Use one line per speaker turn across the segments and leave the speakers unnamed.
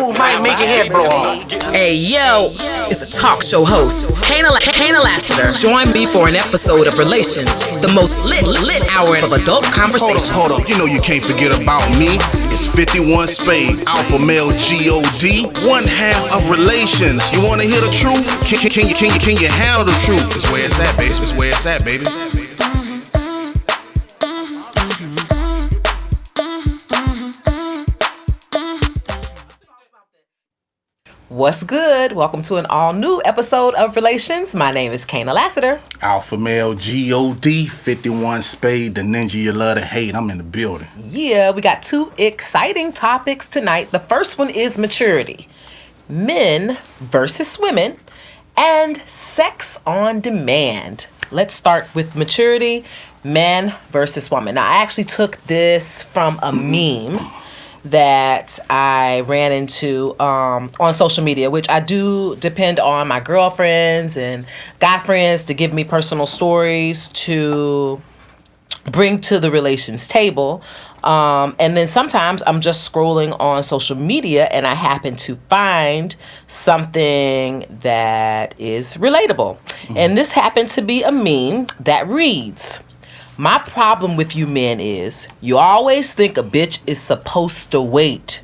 move might make your head blow off.
Hey, yo, it's a talk show host, Kana Lassiter. Join me for an episode of Relations, the most lit hour of adult conversation.
Hold up, you know you can't forget about me. It's 51 Spade, Alpha Male G-O-D, one half of Relations. You wanna hear the truth? Can you handle the truth? It's where it's at, baby. It's where it's at, baby.
What's good? Welcome to an all-new episode of Relations. My name is Kana Lassiter.
Alpha Male G-O-D, 51 Spade, the ninja you love to hate. I'm in the building.
Yeah, we got two exciting topics tonight. The first one is maturity. Men versus women and sex on demand. Let's start with maturity, man versus woman. Now, I actually took this from a meme that I ran into on social media, which I do depend on my girlfriends and guy friends to give me personal stories to bring to the relations table. And then sometimes I'm just scrolling on social media and I happen to find something that is relatable. And this happened to be a meme that reads, "My problem with you men is you always think a bitch is supposed to wait.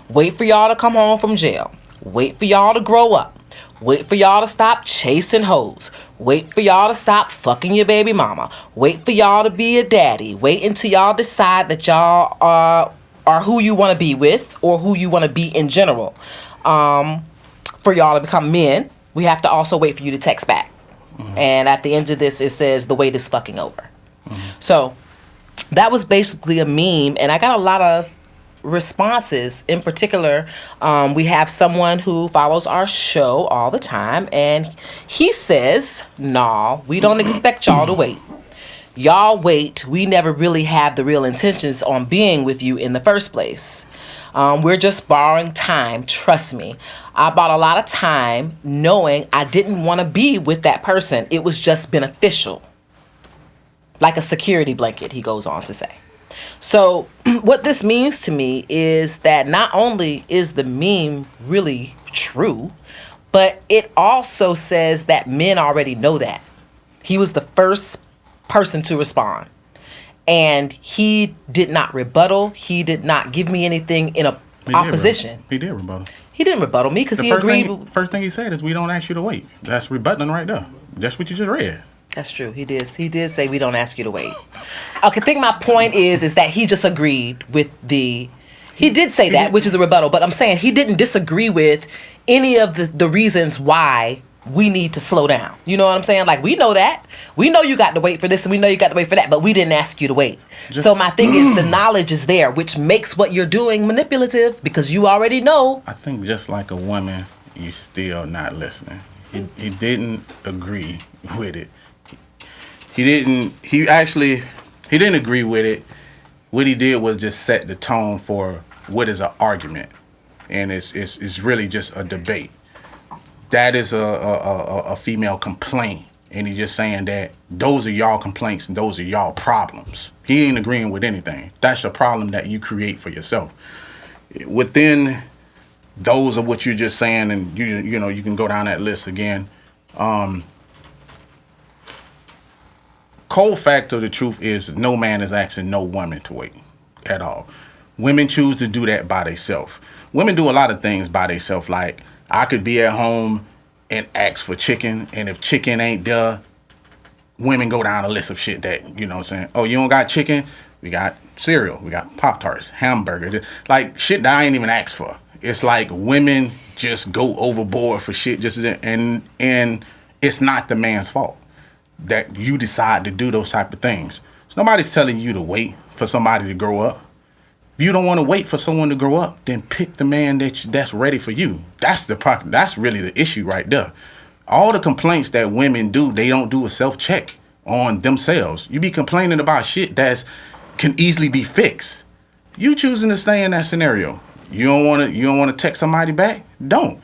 Wait for y'all to come home from jail. Wait for y'all to grow up. Wait for y'all to stop chasing hoes. Wait for y'all to stop fucking your baby mama. Wait for y'all to be a daddy. Wait until y'all decide that y'all are who you want to be with or who you want to be in general. For y'all to become men, we have to also wait for you to text back." And at the end of this, it says the wait is fucking over. So that was basically a meme, and I got a lot of responses. In particular, we have someone who follows our show all the time, and he says, "Nah, we don't expect y'all to wait. Y'all wait. We never really have the real intentions on being with you in the first place. We're just borrowing time. Trust me. I bought a lot of time knowing I didn't want to be with that person. It was just beneficial. Like a security blanket," he goes on to say. So what this means to me is that not only is the meme really true, but it also says that men already know that. He was the first person to respond. And he did not rebuttal. He did not give me anything in opposition.
He did rebuttal.
He didn't rebuttal me because he agreed.
First thing he said is, "We don't ask you to wait." That's rebutting right there. That's what you just read.
That's true. He did say we don't ask you to wait. Okay, I think my point is that he just agreed with he did say that, which is a rebuttal, but I'm saying he didn't disagree with any of the reasons why we need to slow down. You know what I'm saying? Like, we know that. We know you got to wait for this and we know you got to wait for that, but we didn't ask you to wait. So my thing is the knowledge is there, which makes what you're doing manipulative because you already know. I think just like a woman, you still not listening. He didn't agree with it. He didn't agree with it. What he did was just set the tone for what is an argument. And it's really just a debate. That is a female complaint. And he's just saying that those are y'all complaints and those are y'all problems. He ain't agreeing with anything. That's a problem that you create for yourself. Within those of what you're just saying, and you know, you can go down that list again. Cold fact of the truth is no man is asking no woman to wait at all. Women choose to do that by themselves. Women do a lot of things by themselves. Like, I could be at home and ask for chicken, and if chicken ain't there, women go down a list of shit that, you know what I'm saying? Oh, you don't got chicken? We got cereal. We got Pop-Tarts, hamburger. Like, shit that I ain't even asked for. It's like women just go overboard for shit and it's not the man's fault that you decide to do those type of things. So nobody's telling you to wait for somebody to grow up. If you don't want to wait for someone to grow up, then pick the man that's ready for you. That's really the issue right there. All the complaints that women do, they don't do a self-check on themselves. You be complaining about shit that can easily be fixed. You choosing to stay in that scenario. You don't want to text somebody back? Don't.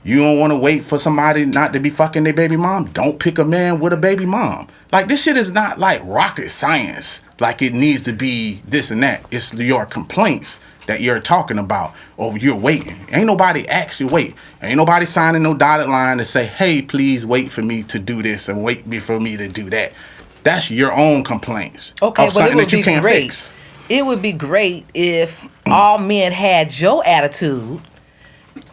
You don't want to wait for somebody not to be fucking their baby mom? Don't pick a man with a baby mom. Like, this shit is not like rocket science.
like it needs to be this and that. It's your complaints that you're talking about, or you're waiting. Ain't nobody actually wait. Ain't nobody signing no dotted line to say, hey, please wait for me to do this and wait for me to do that. That's your own complaints.
Okay,
of
but it
something
would
that you
be
can't
great.
fix.
It would be great if all men had your attitude.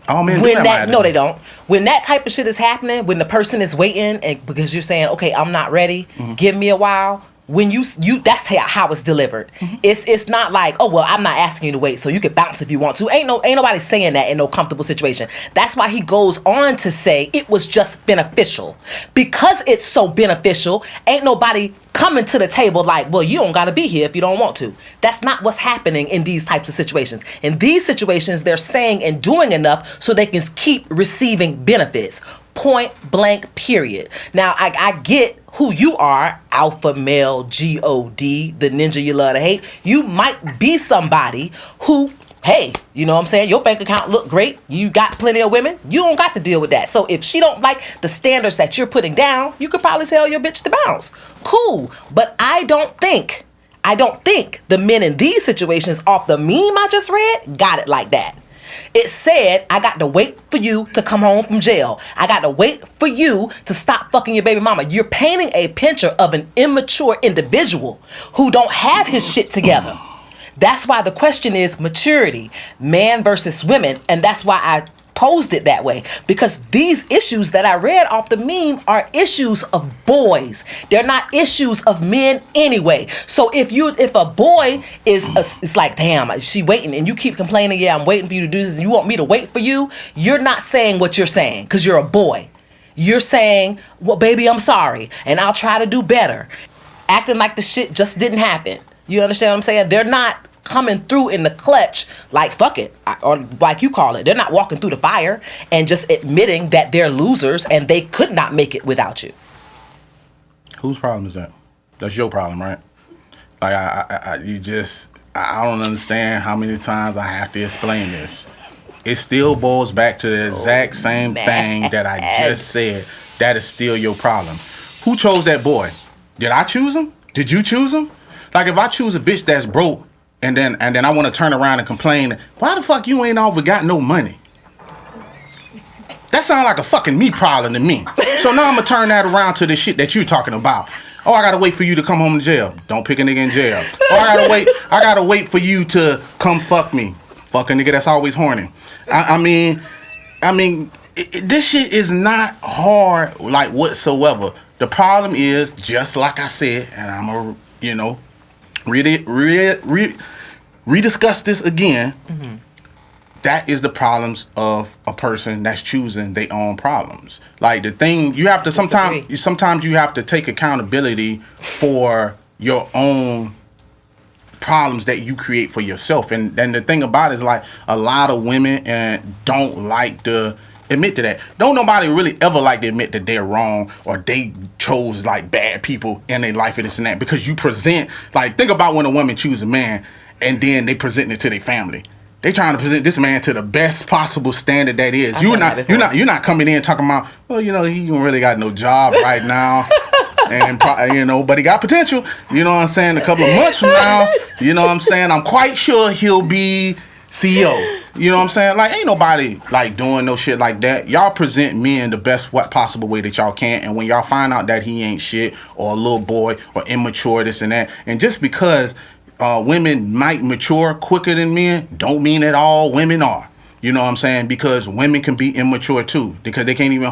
All men do
When
have
that
attitude.
no, they don't. When that type of shit is happening, when the person is waiting, and because you're saying, okay, I'm not ready, give me a while. When you that's how it's delivered. It's not like, oh well, I'm not asking you to wait, so you can bounce if you want to. Ain't nobody saying that in no comfortable situation. That's why he goes on to say it was just beneficial. Because it's so beneficial, ain't nobody coming to the table like, well, you don't gotta be here if you don't want to. That's not what's happening in these types of situations. In these situations, they're saying and doing enough so they can keep receiving benefits. Point blank, period. Now, I get who you are, alpha male, G-O-D, the ninja you love to hate. You might be somebody who, hey, you know what I'm saying? Your bank account look great. You got plenty of women. You don't got to deal with that. So if she don't like the standards that you're putting down, you could probably tell your bitch to bounce. Cool. But I don't think the men in these situations off the meme I just read got it like that. It said, I got to wait for you to come home from jail. I got to wait for you to stop fucking your baby mama. You're painting a picture of an immature individual who don't have his shit together. That's why the question is maturity, man versus women. And that's why I posed it that way, because these issues that I read off the meme are issues of boys. They're not issues of men anyway. So if a boy is like, damn, she waiting, and you keep complaining, yeah, I'm waiting for you to do this, and you want me to wait for you, you're not saying what you're saying because you're a boy. You're saying, well, baby, I'm sorry, and I'll try to do better. Acting like the shit just didn't happen. You understand what I'm saying? They're not coming through in the clutch like fuck it, or like you call it. They're not walking through the fire and just admitting that they're losers and they could not make it without you.
Whose problem is that? That's your problem, right? Like I don't understand how many times I have to explain this. It still boils back to the exact same thing that I just said. That is still your problem. Who chose that boy? Did I choose him? Did you choose him? Like if I choose a bitch that's broke, and then I want to turn around and complain, why the fuck you ain't always got no money? That sounds like a fucking me problem to me. So now I'm gonna turn that around to the shit that you're talking about. Oh, I gotta wait for you to come home to jail. Don't pick a nigga in jail. Oh, I gotta wait for you to come fuck me. Fuck a nigga that's always horny. I mean, this shit is not hard like whatsoever. The problem is, just like I said, and I'm gonna, rediscuss this again. Mm-hmm. That is the problems of a person that's choosing their own problems. Like the thing you have to sometimes you have to take accountability for your own problems that you create for yourself. And the thing about it is, like, a lot of women don't like to admit to that. Don't nobody really ever like to admit that they're wrong or they chose like bad people in their life and this and that, because you present, like, think about when a woman chooses a man and then they present it to their family. They trying to present this man to the best possible standard that is. You're not coming in talking about, well, he don't really got no job right now. And but he got potential. You know what I'm saying? A couple of months from now, you know what I'm saying? I'm quite sure he'll be CEO. You know what I'm saying? Like, ain't nobody like doing no shit like that. Y'all present men the best possible way that y'all can, and when y'all find out that he ain't shit or a little boy or immature, this and that, and just because women might mature quicker than men, don't mean that all women are. You know what I'm saying? Because women can be immature too, because they can't even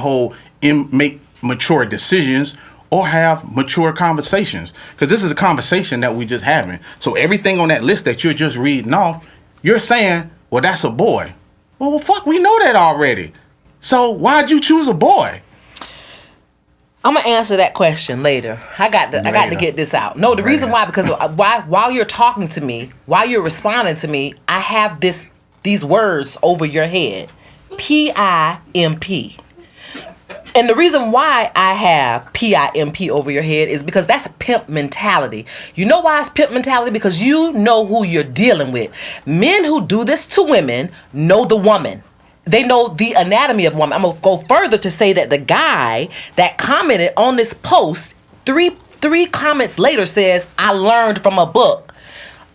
make mature decisions or have mature conversations. Because this is a conversation that we just having. So everything on that list that you're just reading off, you're saying, well, that's a boy. Well, fuck, we know that already. So why'd you choose a boy?
I'm gonna answer that question later. I got to get this out. No, the reason why, because while you're talking to me, while you're responding to me, I have these words over your head. PIMP. And the reason why I have PIMP over your head is because that's a pimp mentality. You know why it's pimp mentality? Because you know who you're dealing with. Men who do this to women know the woman. They know the anatomy of woman. I'm going to go further to say that the guy that commented on this post, three 3 comments later says, I learned from a book.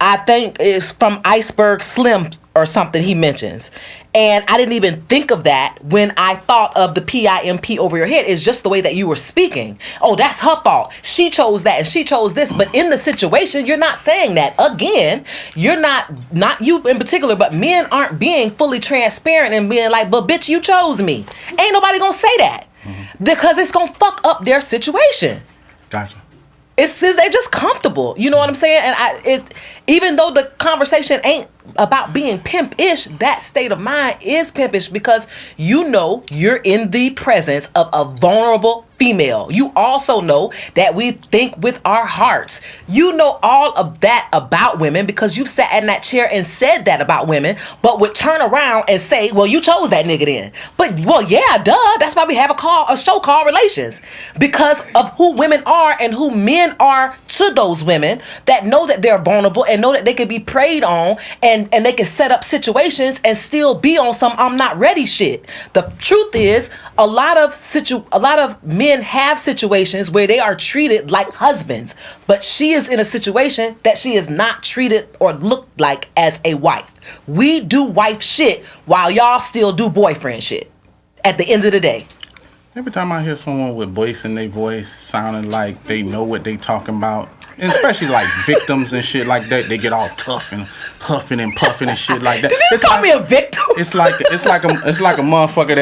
I think it's from Iceberg Slim or something he mentions. And I didn't even think of that when I thought of the PIMP over your head. It's just the way that you were speaking. Oh, that's her fault. She chose that and she chose this. But in the situation, you're not saying that. Again, you're not you in particular, but men aren't being fully transparent and being like, but bitch, you chose me. Ain't nobody gonna say that. Because it's gonna fuck up their situation.
Gotcha.
They're just comfortable. You know what I'm saying? And even though the conversation ain't about being pimp-ish, that state of mind is pimpish because you know you're in the presence of a vulnerable female. You also know that we think with our hearts. You know all of that about women because you sat in that chair and said that about women, but would turn around and say, well, you chose that nigga then. But, well, yeah, duh. That's why we have a show called Relations. Because of who women are and who men are to those women that know that they're vulnerable and know that they can be preyed on and they can set up situations and still be on some I'm not ready shit. The truth is, a lot of men have situations where they are treated like husbands, but she is in a situation that she is not treated or looked like as a wife. We do wife shit while y'all still do boyfriend shit at the end of the day.
Every time I hear someone with bass in their voice sounding like they know what they talking about, and especially like victims and shit like that, they get all tough and huffing and puffing and shit like that.
Did you call me a victim?
It's like a motherfucker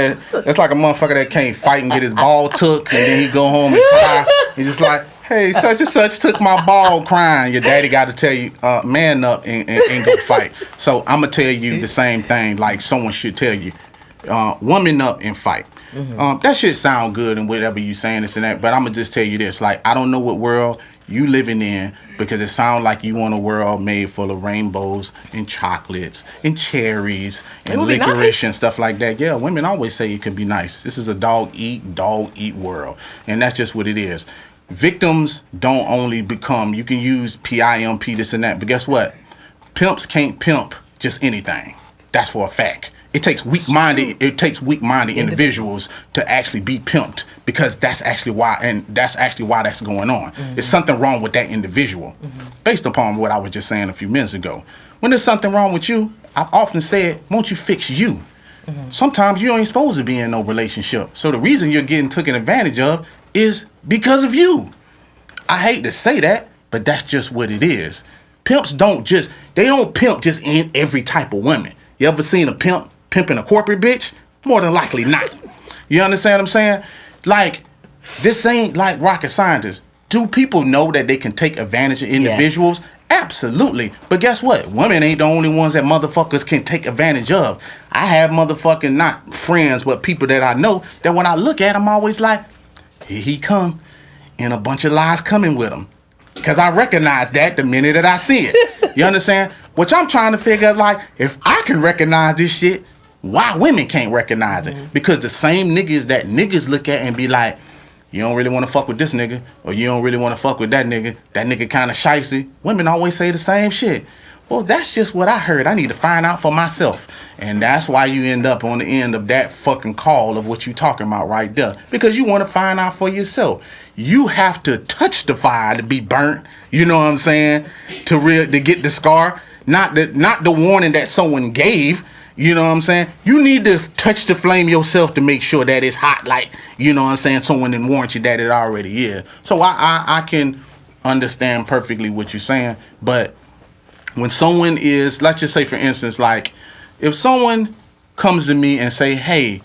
that can't fight and get his ball took, and then he go home and cry. He's just like, hey, such and such took my ball, crying. Your daddy got to tell you, man up and go fight. So I'm gonna tell you the same thing like someone should tell you, woman up and fight. That shit sound good and whatever you saying this and that, but I'm gonna just tell you this: like, I don't know what world you living in because it sounds like you want a world made full of rainbows and chocolates and cherries and licorice and stuff like that. Yeah, women always say it could be nice. This is a dog eat world, and that's just what it is. Victims don't only become. You can use PIMP this and that, but guess what? Pimps can't pimp just anything. That's for a fact. It takes weak-minded individuals to actually be pimped because that's actually why that's going on. There's something wrong with that individual, based upon what I was just saying a few minutes ago. When there's something wrong with you, I've often said, won't you fix you? Sometimes you ain't supposed to be in no relationship. So the reason you're getting taken advantage of is because of you. I hate to say that, but that's just what it is. Pimps don't pimp just in every type of woman. You ever seen a pimp pimping a corporate bitch? More than likely not. You understand what I'm saying? Like, this ain't like rocket scientists. Do people know that they can take advantage of individuals? Yes. Absolutely. But guess what? Women ain't the only ones that motherfuckers can take advantage of. I have motherfucking not friends, but people that I know that when I look at them, I'm always like, here he come, and a bunch of lies coming with him. Because I recognize that the minute that I see it. You understand? Which I'm trying to figure out, like, if I can recognize this shit, why women can't recognize it? Because the same niggas that niggas look at and be like, you don't really want to fuck with this nigga, or you don't really want to fuck with that nigga kind of shicey. Women always say the same shit. Well, that's just what I heard. I need to find out for myself. And that's why you end up on the end of that fucking call of what you talking about right there. Because you want to find out for yourself. You have to touch the fire to be burnt. You know what I'm saying? To get the scar. Not the warning that someone gave. You know what I'm saying? You need to touch the flame yourself to make sure that it's hot, like, you know what I'm saying, someone didn't warrant you that it already is. So I can understand perfectly what you're saying, but when someone is, let's just say for instance, like, if someone comes to me and say, hey,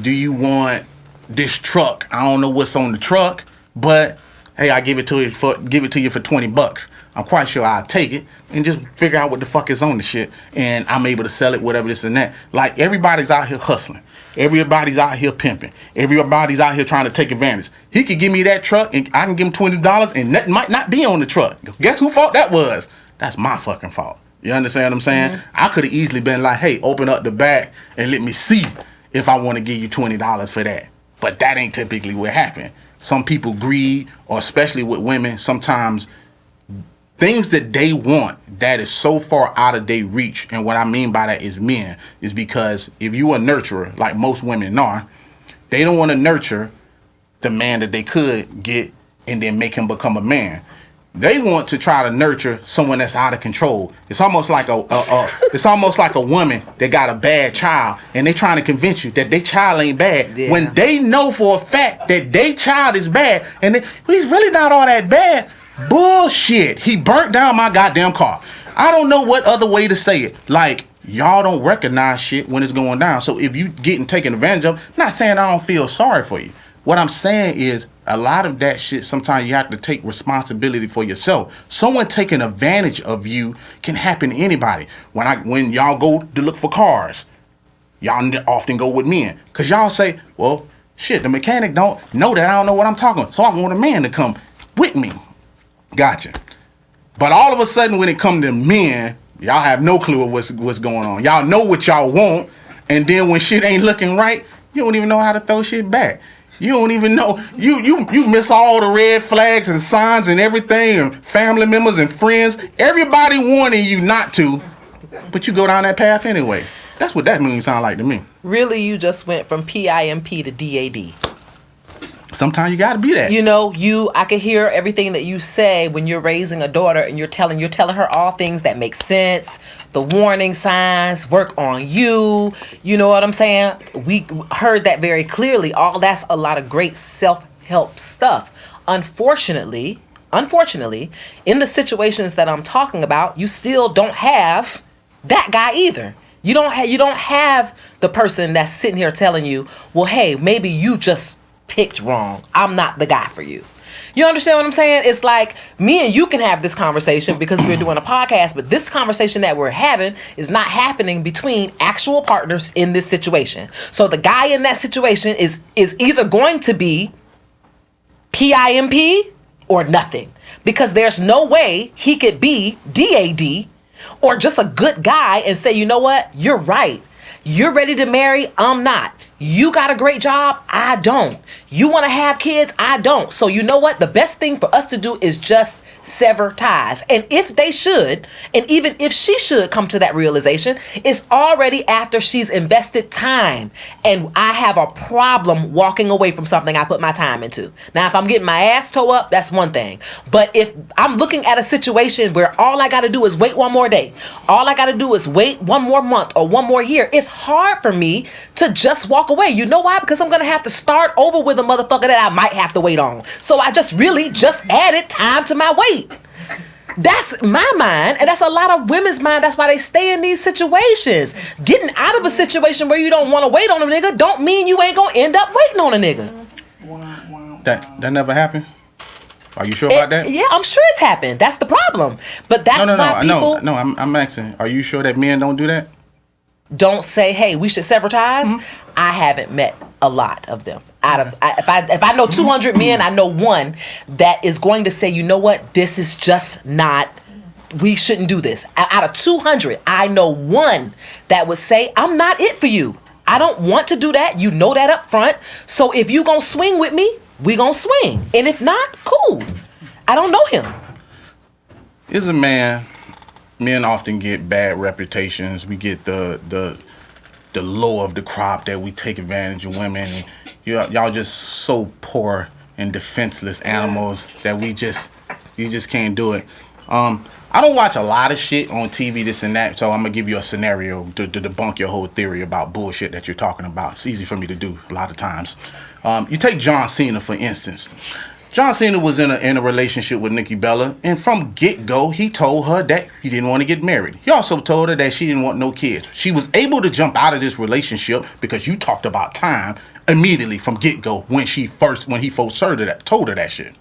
do you want this truck? I don't know what's on the truck, but hey, I give it to you for $20. I'm quite sure I'll take it and just figure out what the fuck is on the shit, and I'm able to sell it, whatever this and that. Like, everybody's out here hustling. Everybody's out here pimping. Everybody's out here trying to take advantage. He could give me that truck and I can give him $20 and nothing might not be on the truck. Guess whose fault that was? That's my fucking fault. You understand what I'm saying? I could have easily been like, hey, open up the back and let me see if I want to give you $20 for that. But that ain't typically what happened. Some people greed, or especially with women, sometimes things that they want that is so far out of their reach, and what I mean by that is men, is because if you a nurturer, like most women are, they don't want to nurture the man that they could get and then make him become a man. They want to try to nurture someone that's out of control. It's almost like a woman that got a bad child, and they trying to convince you that their child ain't bad when they know for a fact that their child is bad, and he's really not all that bad. Bullshit. He burnt down my goddamn car. I don't know what other way to say it. Like, y'all don't recognize shit when it's going down. So if you getting taken advantage of, I'm not saying I don't feel sorry for you. What I'm saying is a lot of that shit, sometimes you have to take responsibility for yourself. Someone taking advantage of you can happen to anybody. When y'all go to look for cars, y'all often go with men. Because y'all say, well, shit, the mechanic don't know that I don't know what I'm talking about. So I want a man to come with me. Gotcha. But all of a sudden when it comes to men, y'all have no clue of what's going on. Y'all know what y'all want. And then when shit ain't looking right, you don't even know how to throw shit back. You don't even know. You miss all the red flags and signs and everything, and family members and friends. Everybody warning you not to, but you go down that path anyway. That's what that movie sound like to me.
Really, you just went from PIMP to DAD.
Sometimes you gotta be that.
You know, I can hear everything that you say when you're raising a daughter, and you're telling her all things that make sense, the warning signs, work on you. You know what I'm saying? We heard that very clearly. All that's a lot of great self-help stuff. Unfortunately, in the situations that I'm talking about, you still don't have that guy either. You don't have the person that's sitting here telling you, well, hey, maybe you just picked wrong. I'm not the guy for you. You understand what I'm saying? It's like me and you can have this conversation because we're doing a podcast, but this conversation that we're having is not happening between actual partners in this situation. So the guy in that situation is either going to be PIMP or nothing, because there's no way he could be DAD or just a good guy and say, you know what? You're right. You're ready to marry. I'm not. You got a great job. I don't. You want to have kids. I don't. So you know what? The best thing for us to do is just sever ties. And if they should, and even if she should come to that realization, it's already after she's invested time. And I have a problem walking away from something I put my time into. Now, if I'm getting my ass toe up, that's one thing. But if I'm looking at a situation where all I got to do is wait one more day, all I got to do is wait one more month or one more year, it's hard for me to just walk away. You know why? Because I'm going to have to start over with a motherfucker that I might have to wait on. So I just added time to my wait. That's my mind, and that's a lot of women's mind. That's why they stay in these situations. Getting out of a situation where you don't want to wait on a nigga don't mean you ain't going to end up waiting on a nigga.
That never happened? Are you sure about that?
Yeah, I'm sure it's happened. That's the problem. But that's why people...
No, I'm asking. Are you sure that men don't do that?
Don't say, hey, we should sever ties. Mm-hmm. I haven't met a lot of them. If I know 200 men, I know one that is going to say, you know what, this is just not, we shouldn't do this. Out of 200, I know one that would say, I'm not it for you. I don't want to do that. You know that up front. So if you gonna swing with me, we gonna swing. And if not, cool. I don't know him.
Is a man... Men often get bad reputations. We get the low of the crop that we take advantage of women. Y'all just so poor and defenseless animals that you just can't do it. I don't watch a lot of shit on TV, this and that, so I'm gonna give you a scenario to debunk your whole theory about bullshit that you're talking about. It's easy for me to do a lot of times. You take John Cena, for instance. John Cena was in a relationship with Nikki Bella, and from get-go, he told her that he didn't want to get married. He also told her that she didn't want no kids. She was able to jump out of this relationship because you talked about time immediately from get-go when he first told her that shit.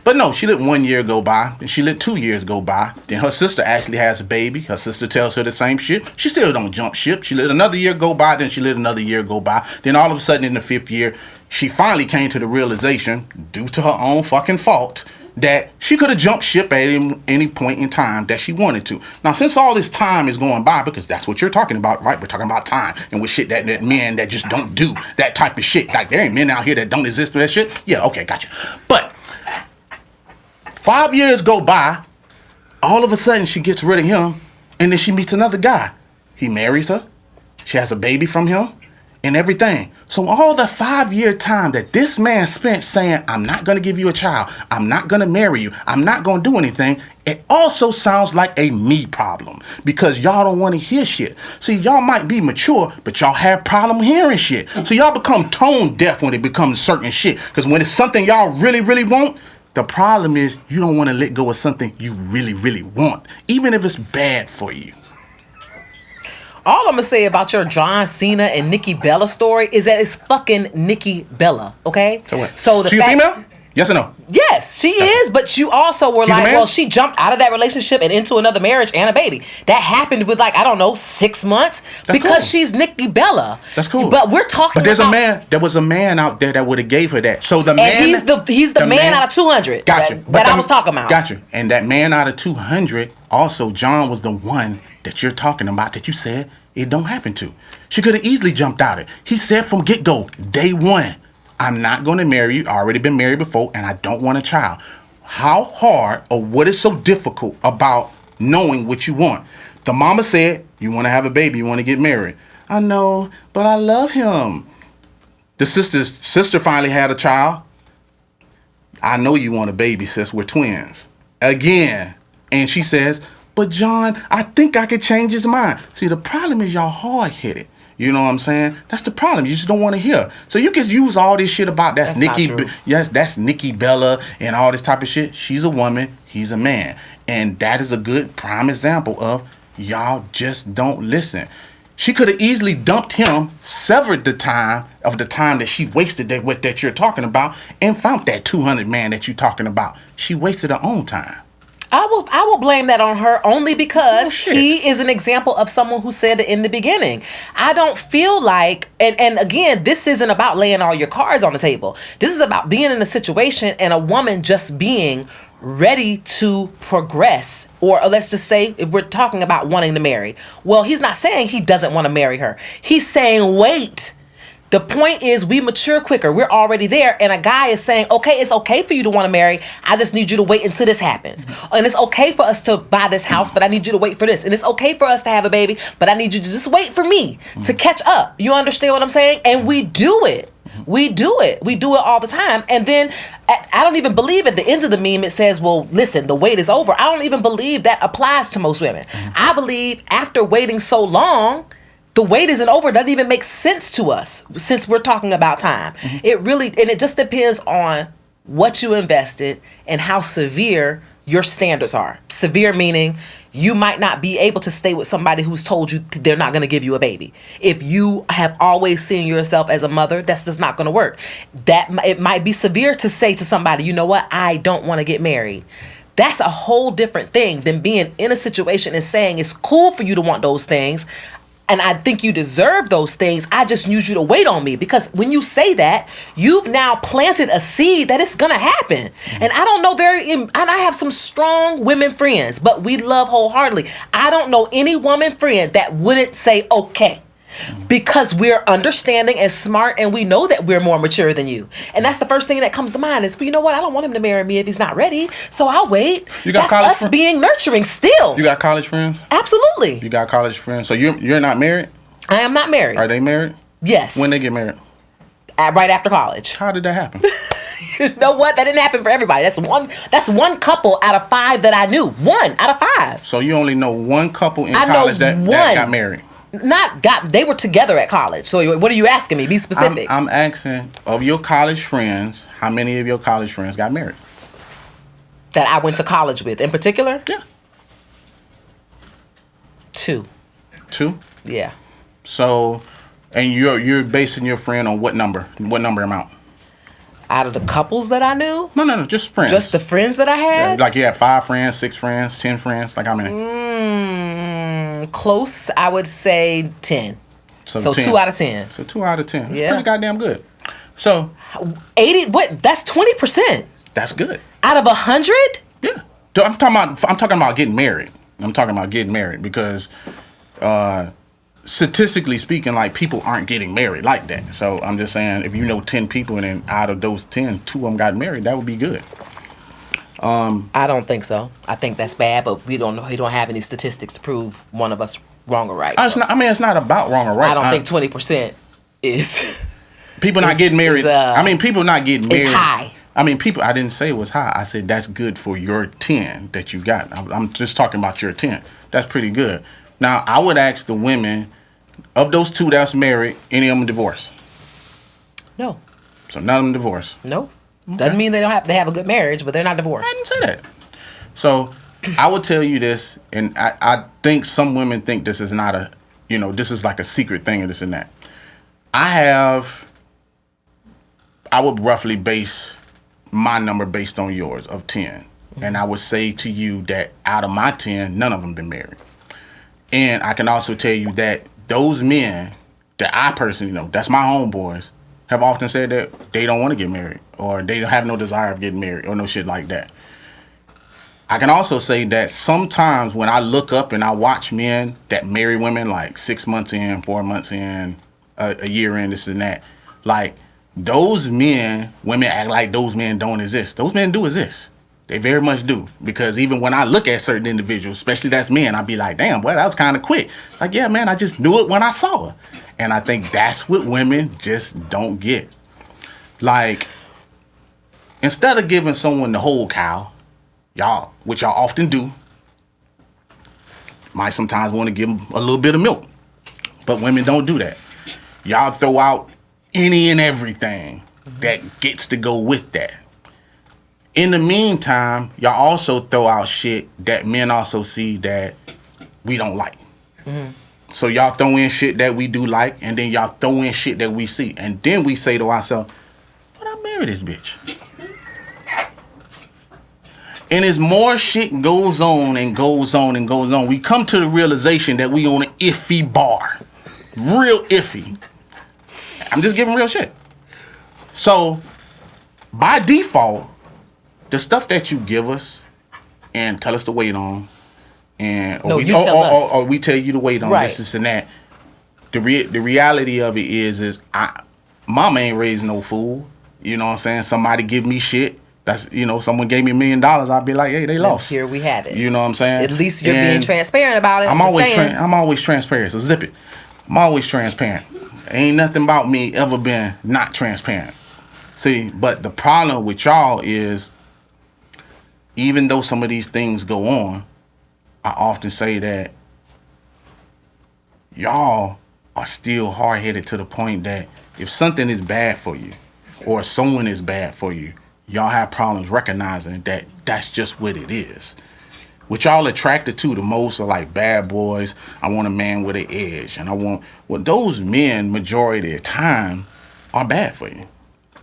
But no, she let 1 year go by, then she let 2 years go by. Then her sister actually has a baby. Her sister tells her the same shit. She still don't jump ship. She let another year go by, then she let another year go by. Then all of a sudden in the 5th year, she finally came to the realization, due to her own fucking fault, that she could have jumped ship at any point in time that she wanted to. Now, since all this time is going by, because that's what you're talking about, right? We're talking about time and with shit that men that just don't do that type of shit. Like, there ain't men out here that don't exist for that shit. Yeah, okay, gotcha. But 5 years go by, all of a sudden she gets rid of him, and then she meets another guy. He marries her. She has a baby from him. and everything. So all the 5-year time that this man spent saying, I'm not going to give you a child, I'm not going to marry you, I'm not going to do anything, it also sounds like a me problem because y'all don't want to hear shit. See, y'all might be mature, but y'all have problem hearing shit. So y'all become tone deaf when it becomes certain shit. Because when it's something y'all really, really want, the problem is you don't want to let go of something you really, really want, even if it's bad for you.
All I'm gonna say about your John Cena and Nikki Bella story is that it's fucking Nikki Bella, okay?
So what?
So the
She a female? Yes or no?
Yes, she is, but you also were
He's a
like,
man?
well, she jumped out of that relationship and into another marriage and a baby. That happened with, like, I don't know, 6 months
That's
because
cool.
she's Nikki Bella.
That's cool.
But we're talking
But there's
about,
a man, there was a man out there that would have gave her that. So the man,
and he's the man out of 200
Gotcha.
that I was talking about.
Gotcha. And that man out of 200, also John was the one that you're talking about that you said it don't happen to. She could have easily jumped out it. He said from get-go, day one, I'm not going to marry you. I already been married before, and I don't want a child. How hard or what is so difficult about knowing what you want? The mama said, you want to have a baby, you want to get married. I know, but I love him. The sister finally had a child. I know you want a baby, sis. We're twins. Again. And she says, but John, I think I could change his mind. See, the problem is y'all hard-headed. You know what I'm saying? That's the problem. You just don't want to hear. So you can use all this shit about that's Nikki.
not true.
Yes, that's Nikki Bella and all this type of shit. She's a woman. He's a man. And that is a good prime example of y'all just don't listen. She could have easily dumped him, severed the time that she wasted that you're talking about, and found that 200 man that you're talking about. She wasted her own time.
I will blame that on her only because
Oh, shit.
he is an example of someone who said it in the beginning. I don't feel like, and again, this isn't about laying all your cards on the table. This is about being in a situation and a woman just being ready to progress. Or let's just say, if we're talking about wanting to marry. Well, he's not saying he doesn't want to marry her. He's saying, wait. The point is we mature quicker. We're already there. And a guy is saying, okay, it's okay for you to want to marry. I just need you to wait until this happens. And it's okay for us to buy this house, but I need you to wait for this. And it's okay for us to have a baby, but I need you to just wait for me to catch up. You understand what I'm saying? And we do it. We do it. We do it all the time. And then I don't even believe at the end of the meme it says, well, listen, the wait is over. I don't even believe that applies to most women. I believe after waiting so long, the wait isn't over. It doesn't even make sense to us since we're talking about time. It really, and it just depends on what you invested and how severe your standards are. Severe meaning you might not be able to stay with somebody who's told you they're not going to give you a baby. If you have always seen yourself as a mother, that's just not going to work. It might be severe to say to somebody, you know what, I don't want to get married. That's a whole different thing than being in a situation and saying it's cool for you to want those things. And I think you deserve those things. I just need you to wait on me. Because when you say that, you've now planted a seed that it's going to happen. And I don't know and I have some strong women friends, but we love wholeheartedly. I don't know any woman friend that wouldn't say, okay. Because we're understanding and smart and we know that we're more mature than you. And that's the first thing that comes to mind is, well, you know what? I don't want him to marry me if he's not ready. So I'll wait. That's us being nurturing still.
You got college friends?
Absolutely.
You got college friends. So you're not married?
I am not married.
Are they married?
Yes.
When they get married?
Right after college.
How did that happen?
You know what? That didn't happen for everybody. That's one couple out of 5 that I knew. 1 out of 5.
So you only know one couple in college that got married?
They were together at college. So what are you asking me? Be specific.
I'm asking, of your college friends, how many of your college friends got married?
That I went to college with in particular?
Yeah.
2.
2?
Yeah.
So, and you're basing your friend on what number? What number amount?
Out of the couples that I knew?
No, just friends.
Just the friends that I had?
Like you had 5 friends, 6 friends, 10 friends, like how many?
Close, I would say 10. So
10.
2 out of 10.
So 2 out of 10. That's
Yeah.
pretty goddamn good. So
80, what? That's 20%.
That's good.
Out of 100?
Yeah. I'm talking about getting married. I'm talking about getting married because statistically speaking, like people aren't getting married like that. So I'm just saying, if you know 10 people and then out of those 10, 2 of them got married, that would be good.
I don't think so. I think that's bad, but we don't know. We don't have any statistics to prove one of us wrong or right.
It's not about wrong or right.
I don't think 20% is
people not getting married. People not getting married.
It's high.
I didn't say it was high. I said that's good for your 10 that you got. I'm just talking about your 10. That's pretty good. Now, I would ask the women, of those 2 that's married, any of them divorced?
No.
So none of them divorced?
No. Okay. Doesn't mean they have a good marriage, but they're not divorced.
I didn't say that. So I would tell you this, and I think some women think this is not this is like a secret thing or this and that. I would roughly base my number based on yours of 10. Mm-hmm. And I would say to you that out of my 10, none of them been married. And I can also tell you that those men that I personally know, that's my homeboys, have often said that they don't want to get married or they don't have no desire of getting married or no shit like that. I can also say that sometimes when I look up and I watch men that marry women like 6 months in, 4 months in, a year in, this and that, like those men, women act like those men don't exist. Those men do exist. They very much do. Because even when I look at certain individuals, especially that's men, I'd be like, damn, boy, that was kind of quick. Like, yeah, man, I just knew it when I saw her. And I think that's what women just don't get. Like, instead of giving someone the whole cow, which y'all often do, might sometimes want to give them a little bit of milk. But women don't do that. Y'all throw out any and everything that gets to go with that. In the meantime, y'all also throw out shit that men also see that we don't like. Mm-hmm. So y'all throw in shit that we do like, and then y'all throw in shit that we see. And then we say to ourselves, but I marry this bitch. And as more shit goes on and goes on and goes on, we come to the realization that we on an iffy bar. Real iffy. I'm just giving real shit. So, by default, the stuff that you give us and tell us to wait on, or we tell you to wait on this and that. The reality of it is mama ain't raised no fool. You know what I'm saying? Somebody give me shit. That's someone gave me $1 million. I'd be like, hey, they lost.
Here we have it.
You know what I'm saying?
At least you're being transparent about it.
I'm always transparent. So zip it. I'm always transparent. Ain't nothing about me ever been not transparent. See, but the problem with y'all is, even though some of these things go on, I often say that y'all are still hard-headed to the point that if something is bad for you or someone is bad for you, y'all have problems recognizing that that's just what it is. What y'all attracted to the most are like bad boys. I want a man with an edge. And those men, majority of the time, are bad for you.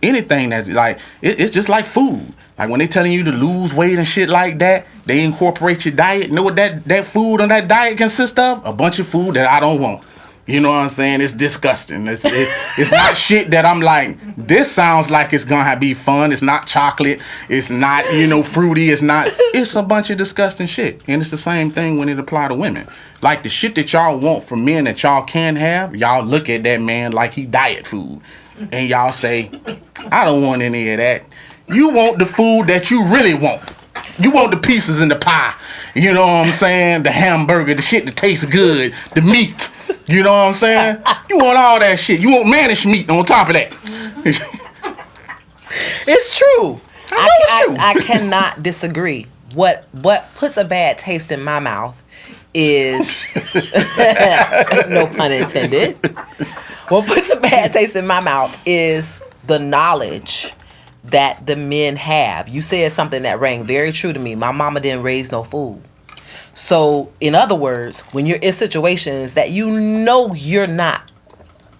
Anything that's like, it's just like food. Like when they telling you to lose weight and shit like that, they incorporate your diet. You know what that food on that diet consists of? A bunch of food that I don't want. You know what I'm saying? It's disgusting. It's not shit that I'm like, this sounds like it's gonna be fun. It's not chocolate. It's not, fruity. It's a bunch of disgusting shit. And it's the same thing when it apply to women. Like the shit that y'all want from men that y'all can have, y'all look at that man like he diet food. And y'all say, I don't want any of that. You want the food that you really want. You want the pieces in the pie. You know what I'm saying? The hamburger, the shit that tastes good, the meat. You know what I'm saying? You want all that shit. You want mannish meat on top of that.
It's true. I cannot disagree. What puts a bad taste in my mouth is no pun intended. What puts a bad taste in my mouth is the knowledge that the men have. You said something that rang very true to me. My mama didn't raise no fool. So, in other words, when you're in situations that you know you're not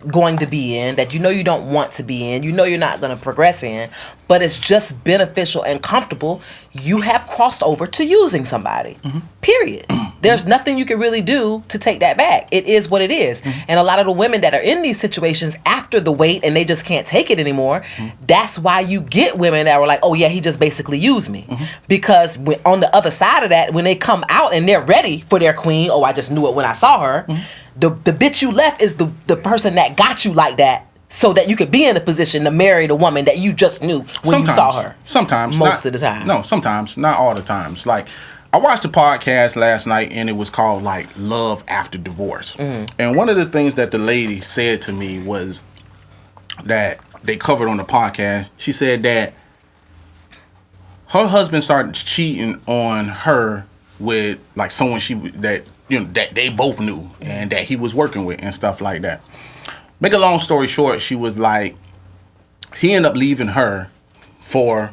going to be in, that you know you don't want to be in, you know you're not going to progress in, but it's just beneficial and comfortable, you have crossed over to using somebody. Mm-hmm. Period. There's nothing you can really do to take that back. It is what it is. Mm-hmm. And a lot of the women that are in these situations after the wait and they just can't take it anymore, that's why you get women that were like, oh yeah, he just basically used me. Mm-hmm. Because on the other side of that, when they come out and they're ready for their queen, oh, I just knew it when I saw her, the bitch you left is the person that got you like that, so that you could be in the position to marry the woman that you just knew when you saw her.
Sometimes.
Most of the time.
No, sometimes. Not all the times. Like, I watched a podcast last night and it was called, like, Love After Divorce. Mm-hmm. And one of the things that the lady said to me was, that they covered on the podcast. She said that her husband started cheating on her with like someone that they both knew and that he was working with and stuff like that. Make a long story short, she was like, he ended up leaving her for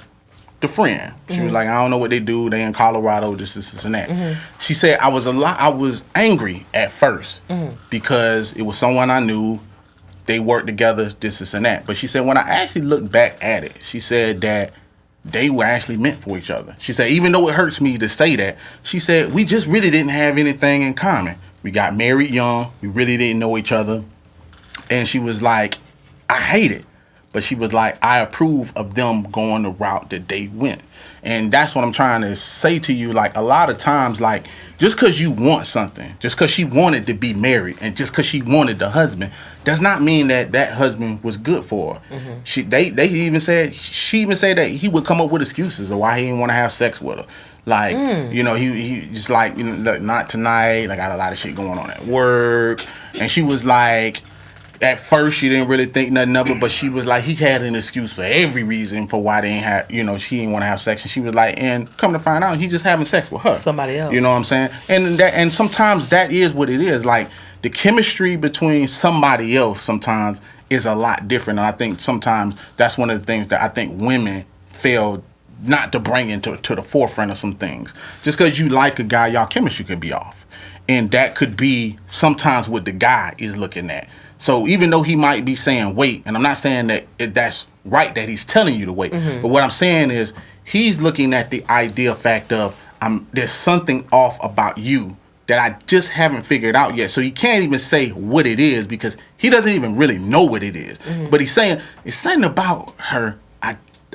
the friend. She was like, I don't know what they do. They in Colorado, this and that. She said, I was angry at first because it was someone I knew. They worked together, this and that. But she said, when I actually looked back at it, she said that they were actually meant for each other. She said, even though it hurts me to say that, she said, we just really didn't have anything in common. We got married young. We really didn't know each other. And she was like, I hate it. But she was like, I approve of them going the route that they went. And that's what I'm trying to say to you. Like, a lot of times, like, just because you want something, just because she wanted to be married, and just because she wanted the husband, does not mean that that husband was good for her. She even said that he would come up with excuses of why he didn't want to have sex with her. Like, he just like, not tonight. Like, I got a lot of shit going on at work. And she was like, at first she didn't really think nothing of it, but she was like, he had an excuse for every reason for why they ain't have, she didn't want to have sex. And she was like, and come to find out, he just having sex with her.
Somebody else.
You know what I'm saying? And sometimes that is what it is. Like, the chemistry between somebody else sometimes is a lot different. And I think sometimes that's one of the things that I think women fail not to bring into to the forefront of some things. Just because you like a guy, y'all chemistry could be off. And that could be sometimes what the guy is looking at. So even though he might be saying wait, and I'm not saying that that's right that he's telling you to wait, but what I'm saying is he's looking at the idea fact of there's something off about you that I just haven't figured out yet. So he can't even say what it is because he doesn't even really know what it is. But he's saying it's something about her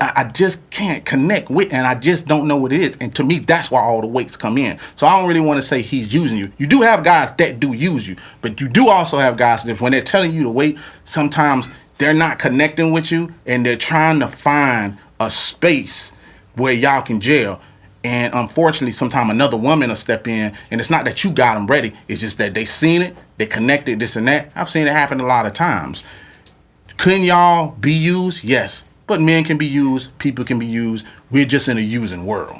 I just can't connect with, and I just don't know what it is. And to me, that's why all the weights come in. So I don't really want to say he's using you. You do have guys that do use you, but you do also have guys that when they're telling you to wait, sometimes they're not connecting with you, and they're trying to find a space where y'all can gel. And unfortunately, sometimes another woman will step in, and it's not that you got them ready. It's just that they seen it, they connected, this and that. I've seen it happen a lot of times. Couldn't y'all be used? Yes. But men can be used, people can be used. We're just in a using world.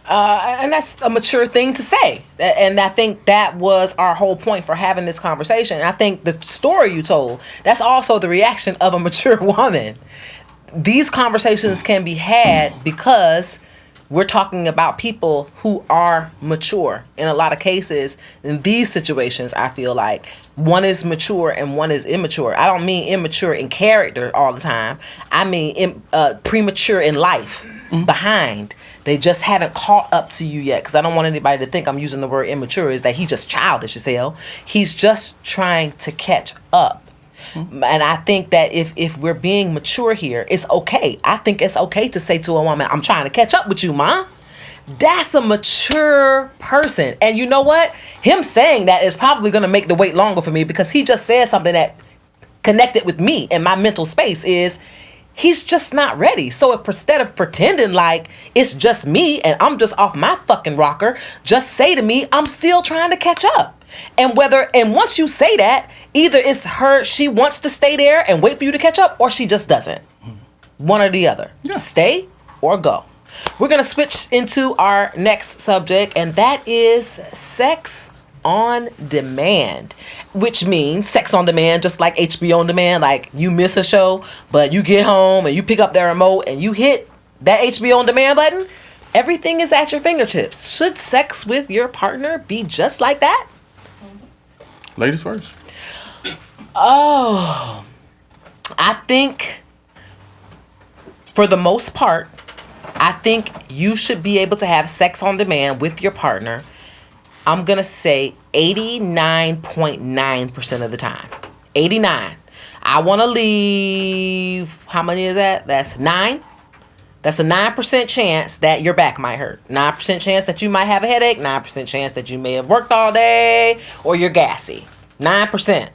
And that's a mature thing to say. And I think that was our whole point for having this conversation. And I think the story you told, that's also the reaction of a mature woman. These conversations can be had because we're talking about people who are mature. In a lot of cases, in these situations, I feel like one is mature and one is immature. I don't mean immature in character all the time. I mean premature in life, behind. They just haven't caught up to you yet. Because I don't want anybody to think I'm using the word immature is that he's just childish as hell. He's just trying to catch up. And I think that if we're being mature here, it's okay. I think it's okay to say to a woman, I'm trying to catch up with you, ma. That's a mature person. And you know what? Him saying that is probably going to make the wait longer for me because he just said something that connected with me in my mental space is he's just not ready. So instead of pretending like it's just me and I'm just off my fucking rocker, just say to me, I'm still trying to catch up. And once you say that, either it's her, she wants to stay there and wait for you to catch up, or she just doesn't. One or the other. Yeah. Stay or go. We're going to switch into our next subject, and that is sex on demand, which means sex on demand, just like HBO on demand. Like you miss a show, but you get home and you pick up the remote and you hit that HBO on demand button. Everything is at your fingertips. Should sex with your partner be just like that?
Ladies first.
Oh, I think for the most part, I think you should be able to have sex on demand with your partner. I'm going to say 89.9% of the time. 89. I want to leave, how many is that? That's 9. That's a 9% chance that your back might hurt. 9% chance that you might have a headache. 9% chance that you may have worked all day or you're gassy. 9%.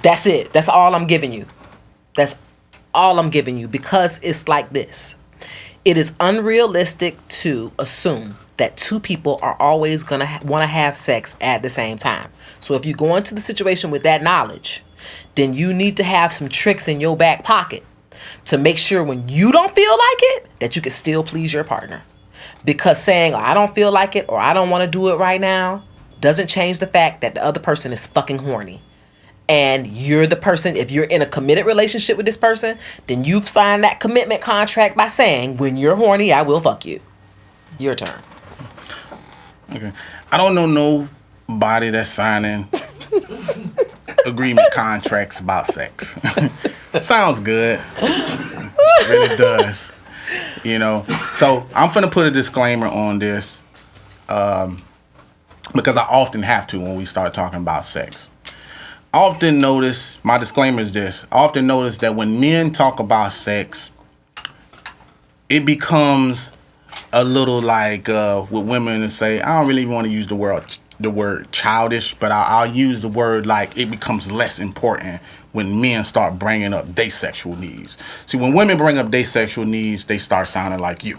That's it. That's all I'm giving you. That's all I'm giving you because it's like this. It is unrealistic to assume that two people are always going to want to have sex at the same time. So if you go into the situation with that knowledge, then you need to have some tricks in your back pocket to make sure when you don't feel like it, that you can still please your partner. Because saying, I don't feel like it or I don't want to do it right now doesn't change the fact that the other person is fucking horny. And you're the person, if you're in a committed relationship with this person, then you've signed that commitment contract by saying, when you're horny, I will fuck you. Your turn.
Okay. I don't know nobody that's signing agreement contracts about sex. Sounds good. It really does. You know. So I'm finna put a disclaimer on this because I often have to when we start talking about sex. I often notice, my disclaimer is this, I often notice that when men talk about sex, it becomes a little like with women and say, I don't really want to use the word childish, but I'll use the word like it becomes less important when men start bringing up their sexual needs. See, when women bring up their sexual needs, they start sounding like you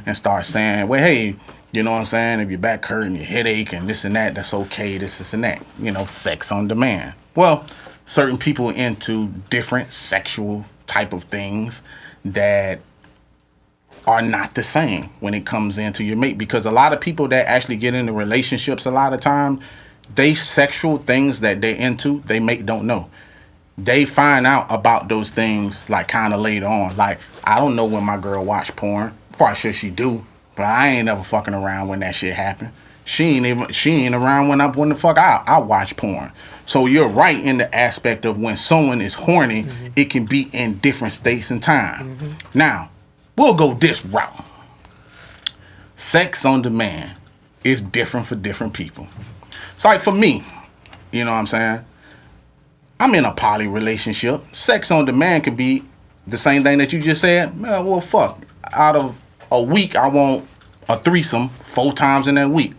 and start saying, well, hey, you know what I'm saying? If your back hurting, your headache and this and that, that's okay, this and that. You know, sex on demand. Well, certain people into different sexual type of things that are not the same when it comes into your mate. Because a lot of people that actually get into relationships a lot of time, they sexual things that they're into, they mate don't know. They find out about those things like kind of later on. Like, I don't know when my girl watch porn. Probably sure she do. But I ain't never fucking around when that shit happen. She ain't around when the fuck I watch porn. So you're right in the aspect of when someone is horny, it can be in different states and time. Now, we'll go this route. Sex on demand is different for different people. It's like for me, you know what I'm saying? I'm in a poly relationship. Sex on demand could be the same thing that you just said. Well, fuck. Out of a week, I want a threesome 4 times in that week.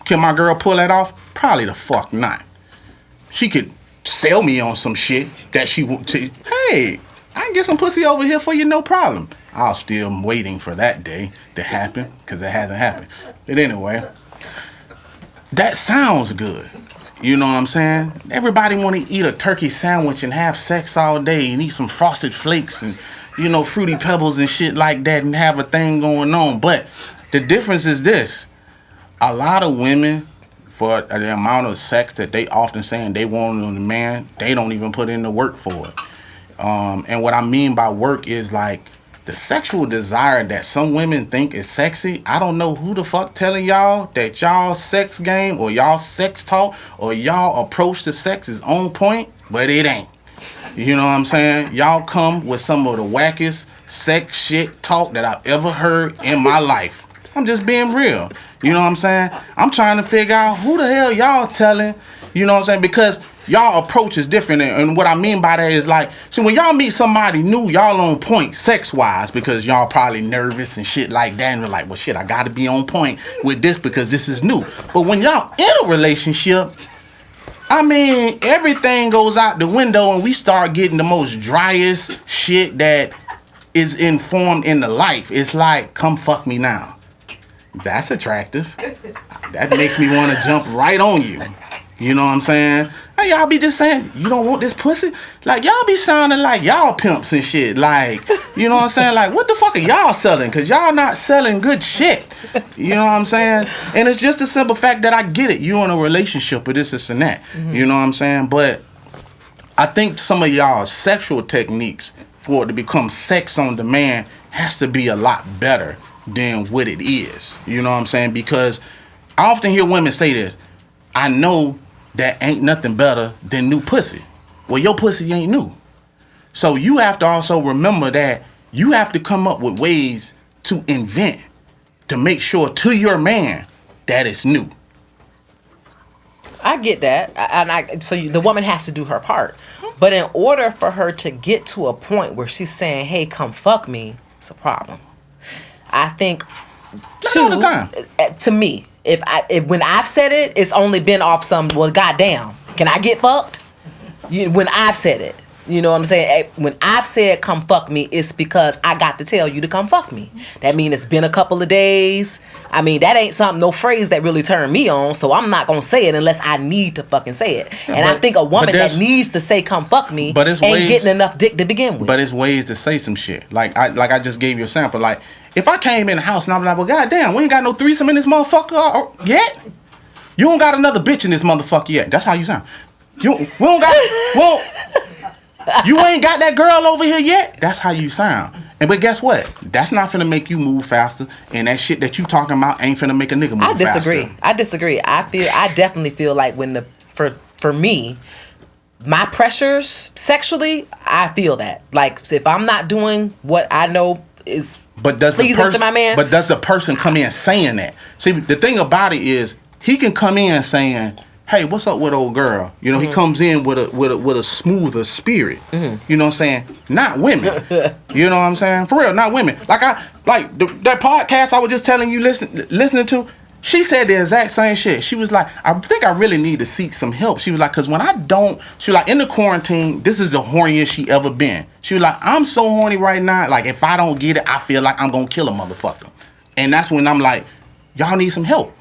Can my girl pull that off? Probably the fuck not. She could sell me on some shit that she would to, hey, I can get some pussy over here for you, no problem. I'll still waiting for that day to happen because it hasn't happened. But anyway, that sounds good. You know what I'm saying? Everybody want to eat a turkey sandwich and have sex all day and eat some Frosted Flakes and, you know, Fruity Pebbles and shit like that and have a thing going on. But the difference is this. A lot of women, for the amount of sex that they often saying they want on the man, they don't even put in the work for it. And what I mean by work is like the sexual desire that some women think is sexy. I don't know who the fuck telling y'all that y'all sex game or y'all sex talk or y'all approach to sex is on point, but it ain't. You know what I'm saying? Y'all come with some of the wackest sex shit talk that I've ever heard in my life. I'm just being real. You know what I'm saying? I'm trying to figure out who the hell y'all telling. You know what I'm saying? Because y'all approach is different. And what I mean by that is like, see, when y'all meet somebody new, y'all on point sex-wise because y'all probably nervous and shit like that. And you're like, well, shit, I got to be on point with this because this is new. But when y'all in a relationship, I mean, everything goes out the window and we start getting the most driest shit that is informed in the life. It's like, come fuck me now. That's attractive. That makes me want to jump right on you. You know what I'm saying? Hey, y'all be just saying, you don't want this pussy? Like, y'all be sounding like y'all pimps and shit. Like, you know what I'm saying? Like, what the fuck are y'all selling? Because y'all not selling good shit. You know what I'm saying? And it's just a simple fact that I get it. You in a relationship with this and that. You know what I'm saying? But I think some of y'all sexual techniques for it to become sex on demand has to be a lot better than what it is. You know what I'm saying? Because I often hear women say this. I know that ain't nothing better than new pussy. Well, your pussy ain't new. So you have to also remember that you have to come up with ways to invent to make sure to your man that it's new.
I get that. So the woman has to do her part. But in order for her to get to a point where she's saying, hey, come fuck me, it's a problem. I think
All the time.
To me, if when I've said it, it's only been off some, well, goddamn, can I get fucked? When I've said it. You know what I'm saying? When I've said come fuck me, it's because I got to tell you to come fuck me. That means it's been a couple of days. I mean, that ain't no phrase that really turned me on, so I'm not going to say it unless I need to fucking say it. And I think a woman that needs to say come fuck me ain't getting enough dick to begin with.
But it's ways to say some shit. Like I just gave you a sample. Like, if I came in the house and I'm like, well, goddamn, we ain't got no threesome in this motherfucker yet? You don't got another bitch in this motherfucker yet. That's how you sound. You ain't got that girl over here yet. That's how you sound. But guess what? That's not finna make you move faster. And that shit that you talking about ain't finna make a nigga move faster.
I disagree. I definitely feel like for me, my pressures sexually, I feel that. Like, if I'm not doing what I know is pleasing to my man.
But does the person come in saying that? See, the thing about it is, he can come in saying, hey, what's up with old girl? You know, he comes in with a smoother spirit. You know what I'm saying? Not women. You know what I'm saying? For real, not women. Like that podcast I was just telling you listening to, she said the exact same shit. She was like, I think I really need to seek some help. She was like, because when I don't, she was like, in the quarantine, this is the horniest she ever been. She was like, I'm so horny right now, like if I don't get it, I feel like I'm gonna kill a motherfucker. And that's when I'm like, y'all need some help.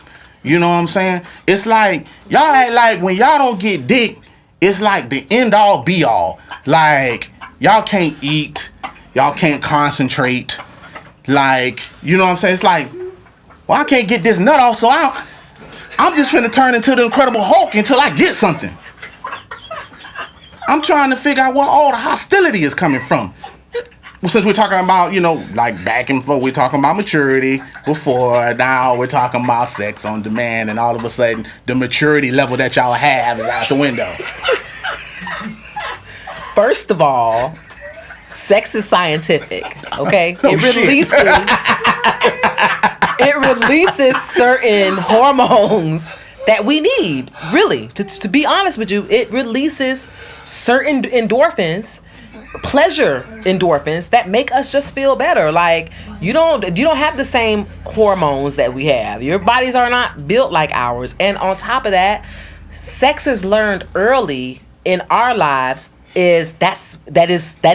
You know what I'm saying? It's like, y'all act like when y'all don't get dick, it's like the end all be all. Like, y'all can't eat. Y'all can't concentrate. Like, you know what I'm saying? It's like, well, I can't get this nut off, so I'm just finna turn into the Incredible Hulk until I get something. I'm trying to figure out where all the hostility is coming from. Since we're talking about, you know, like back and forth, we're talking about maturity before, now we're talking about sex on demand, and all of a sudden, the maturity level that y'all have is out the window.
First of all, sex is scientific, okay? It releases certain hormones that we need, really. To be honest with you, it releases certain endorphins, pleasure endorphins, that make us just feel better. Like, you don't have the same hormones that we have. Your bodies are not built like ours. And on top of that, sex is learned early in our lives that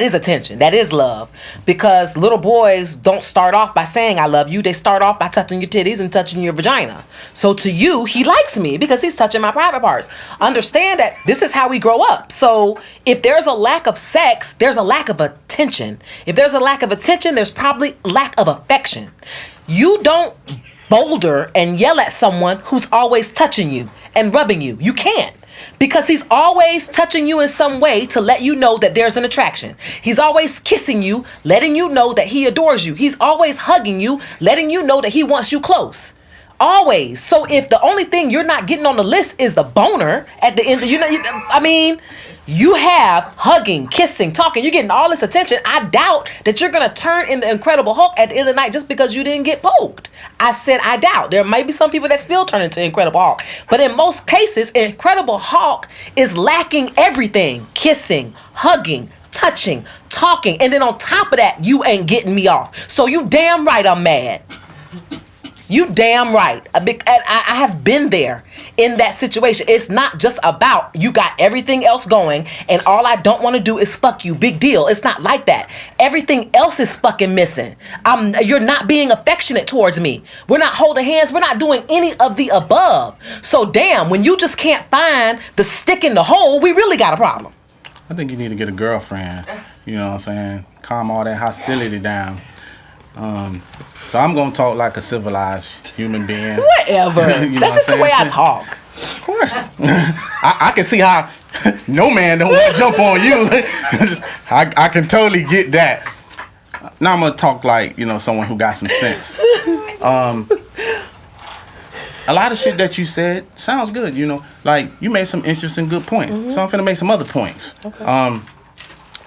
is attention. That is love. Because little boys don't start off by saying I love you. They start off by touching your titties and touching your vagina. So to you, he likes me because he's touching my private parts. Understand that this is how we grow up. So if there's a lack of sex, there's a lack of attention. If there's a lack of attention, there's probably lack of affection. You don't boulder and yell at someone who's always touching you and rubbing you. You can't. Because he's always touching you in some way to let you know that there's an attraction. He's always kissing you, letting you know that he adores you. He's always hugging you, letting you know that he wants you close. Always. So if the only thing you're not getting on the list is the boner at the end, you have hugging, kissing, talking, you're getting all this attention. I doubt that you're going to turn into Incredible Hulk at the end of the night just because you didn't get poked. I said I doubt. There might be some people that still turn into Incredible Hulk. But in most cases, Incredible Hulk is lacking everything. Kissing, hugging, touching, talking. And then on top of that, you ain't getting me off. So you damn right I'm mad. You damn right. I have been there in that situation. It's not just about you got everything else going and all I don't want to do is fuck you. Big deal. It's not like that. Everything else is fucking missing. You're not being affectionate towards me. We're not holding hands. We're not doing any of the above. So damn, when you just can't find the stick in the hole, we really got a problem.
I think you need to get a girlfriend. You know what I'm saying? Calm all that hostility down. So I'm gonna talk like a civilized human being.
Whatever. That's just the way I talk.
Of course. I can see how no man don't want to jump on you. I can totally get that. Now I'm gonna talk like, you know, someone who got some sense. A lot of shit that you said sounds good, you know. Like, you made some interesting good points. Mm-hmm. So I'm finna make some other points. Okay.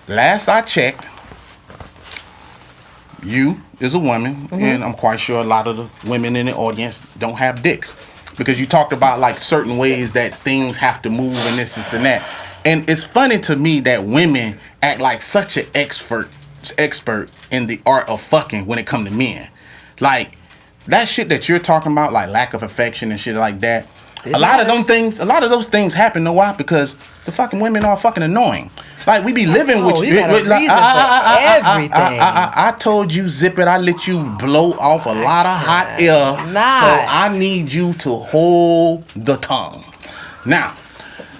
Last I checked, you is a woman, mm-hmm. and I'm quite sure a lot of the women in the audience don't have dicks. Because you talked about like certain ways that things have to move and this and that. And it's funny to me that women act like such an expert in the art of fucking when it comes to men. Like, that shit that you're talking about, like lack of affection and shit like that, A lot of those things happen. Know why? Because the fucking women are fucking annoying. Like we be living with you.
Got a reason for everything.
I told you, zip it. I let you blow off a lot of hot air. So I need you to hold the tongue. Now,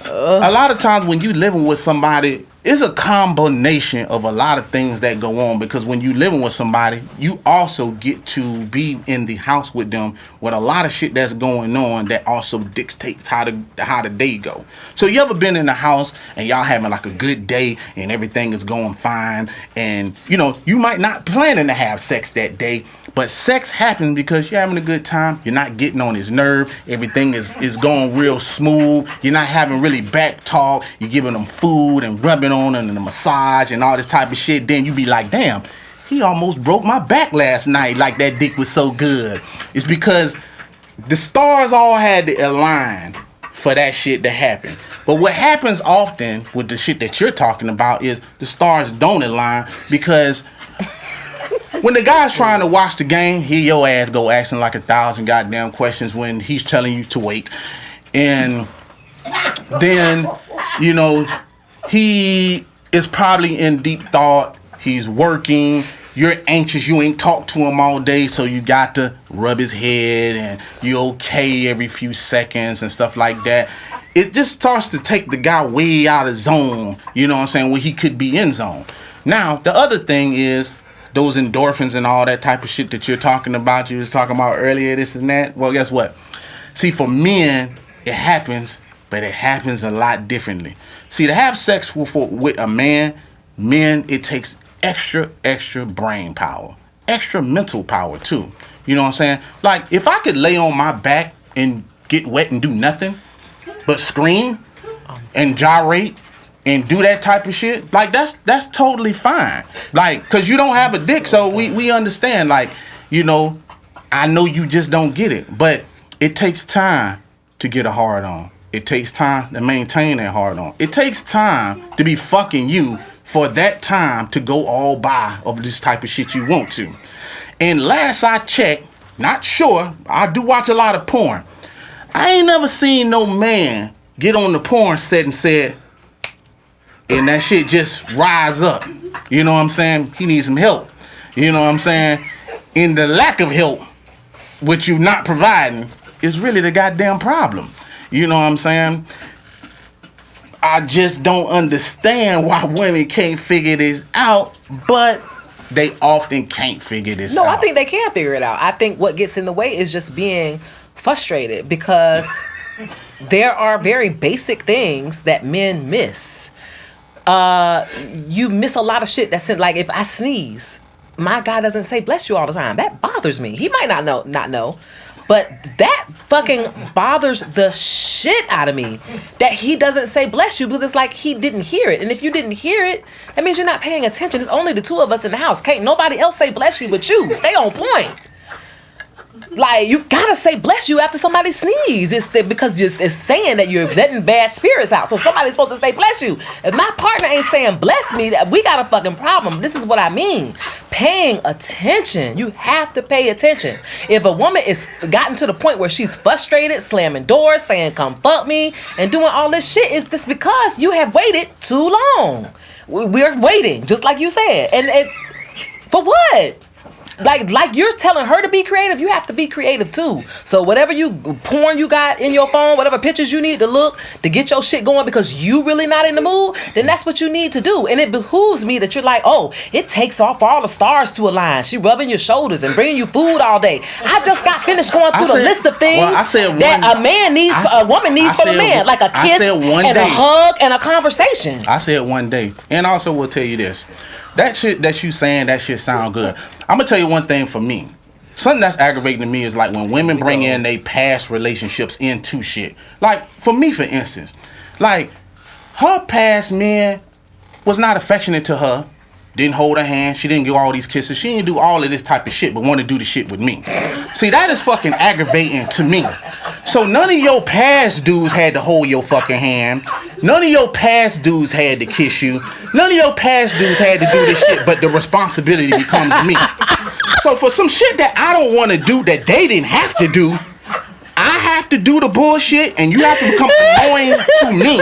a lot of times when you living with somebody, it's a combination of a lot of things that go on, because when you living with somebody, you also get to be in the house with them with a lot of shit that's going on that also dictates how the day go. So you ever been in the house and y'all having like a good day and everything is going fine, and you know you might not planning to have sex that day, but sex happens because you're having a good time. You're not getting on his nerve. Everything is going real smooth. You're not having really back talk. You're giving them food and rubbing on them and the massage and all this type of shit. Then you be like, damn, he almost broke my back last night. Like that dick was so good. It's because the stars all had to align for that shit to happen. But what happens often with the shit that you're talking about is the stars don't align, because when the guy's trying to watch the game, your ass go asking like 1,000 goddamn questions when he's telling you to wait. And then, you know, he is probably in deep thought. He's working. You're anxious. You ain't talked to him all day, so you got to rub his head and you okay every few seconds and stuff like that. It just starts to take the guy way out of zone, you know what I'm saying, when he could be in zone. Now, the other thing is those endorphins and all that type of shit that you're talking about, you was talking about earlier, this and that. Well, guess what? See, for men, it happens, but it happens a lot differently. See, to have sex with a men, it takes extra brain power, extra mental power too. You know what I'm saying? Like, if I could lay on my back and get wet and do nothing but scream and gyrate and do that type of shit, like that's totally fine. Like, cause you don't have a dick, so we understand. Like, you know, I know you just don't get it, but it takes time to get a hard on. It takes time to maintain that hard on. It takes time to be fucking you for that time to go all by of this type of shit you want to. And last I checked, not sure, I do watch a lot of porn. I ain't never seen no man get on the porn set and said, and that shit just rise up. You know what I'm saying? He needs some help. You know what I'm saying? And the lack of help, which you not providing, is really the goddamn problem. You know what I'm saying? I just don't understand why women can't figure this out, but they often can't figure this out.
No, I think they can figure it out. I think what gets in the way is just being frustrated, because there are very basic things that men miss. You miss a lot of shit that's in, like, if I sneeze, my guy doesn't say bless you all the time. That bothers me. He might not know, but that fucking bothers the shit out of me that he doesn't say bless you, because it's like he didn't hear it. And if you didn't hear it, that means you're not paying attention. It's only the two of us in the house. Can't nobody else say bless you but you. Stay on point. Like, you gotta say bless you after somebody sneezes. Because it's saying that you're letting bad spirits out. So somebody's supposed to say bless you. If my partner ain't saying bless me, we got a fucking problem. This is what I mean. Paying attention. You have to pay attention. If a woman is gotten to the point where she's frustrated, slamming doors, saying come fuck me, and doing all this shit, is this because you have waited too long. We're waiting, just like you said. And for what? Like you're telling her to be creative, you have to be creative too. So whatever porn you got in your phone, whatever pictures you need to look to get your shit going because you really not in the mood, then that's what you need to do. And it behooves me that you're like, oh, it takes off for all the stars to align. She rubbing your shoulders and bringing you food all day. I just got finished going through the list of things that a woman needs from a man, like a kiss and a hug and a conversation.
I said one day. And also will tell you this. That shit that you saying, that shit sound good. I'm gonna tell you one thing for me. Something that's aggravating to me is like when women bring in their past relationships into shit. Like, for me, for instance, like, her past man was not affectionate to her, didn't hold her hand, she didn't give all these kisses, she didn't do all of this type of shit, but want to do the shit with me. See, that is fucking aggravating to me. So none of your past dudes had to hold your fucking hand. None of your past dudes had to kiss you. None of your past dudes had to do this shit, but the responsibility becomes me. So for some shit that I don't want to do that they didn't have to do, I have to do the bullshit and you have to become annoying to me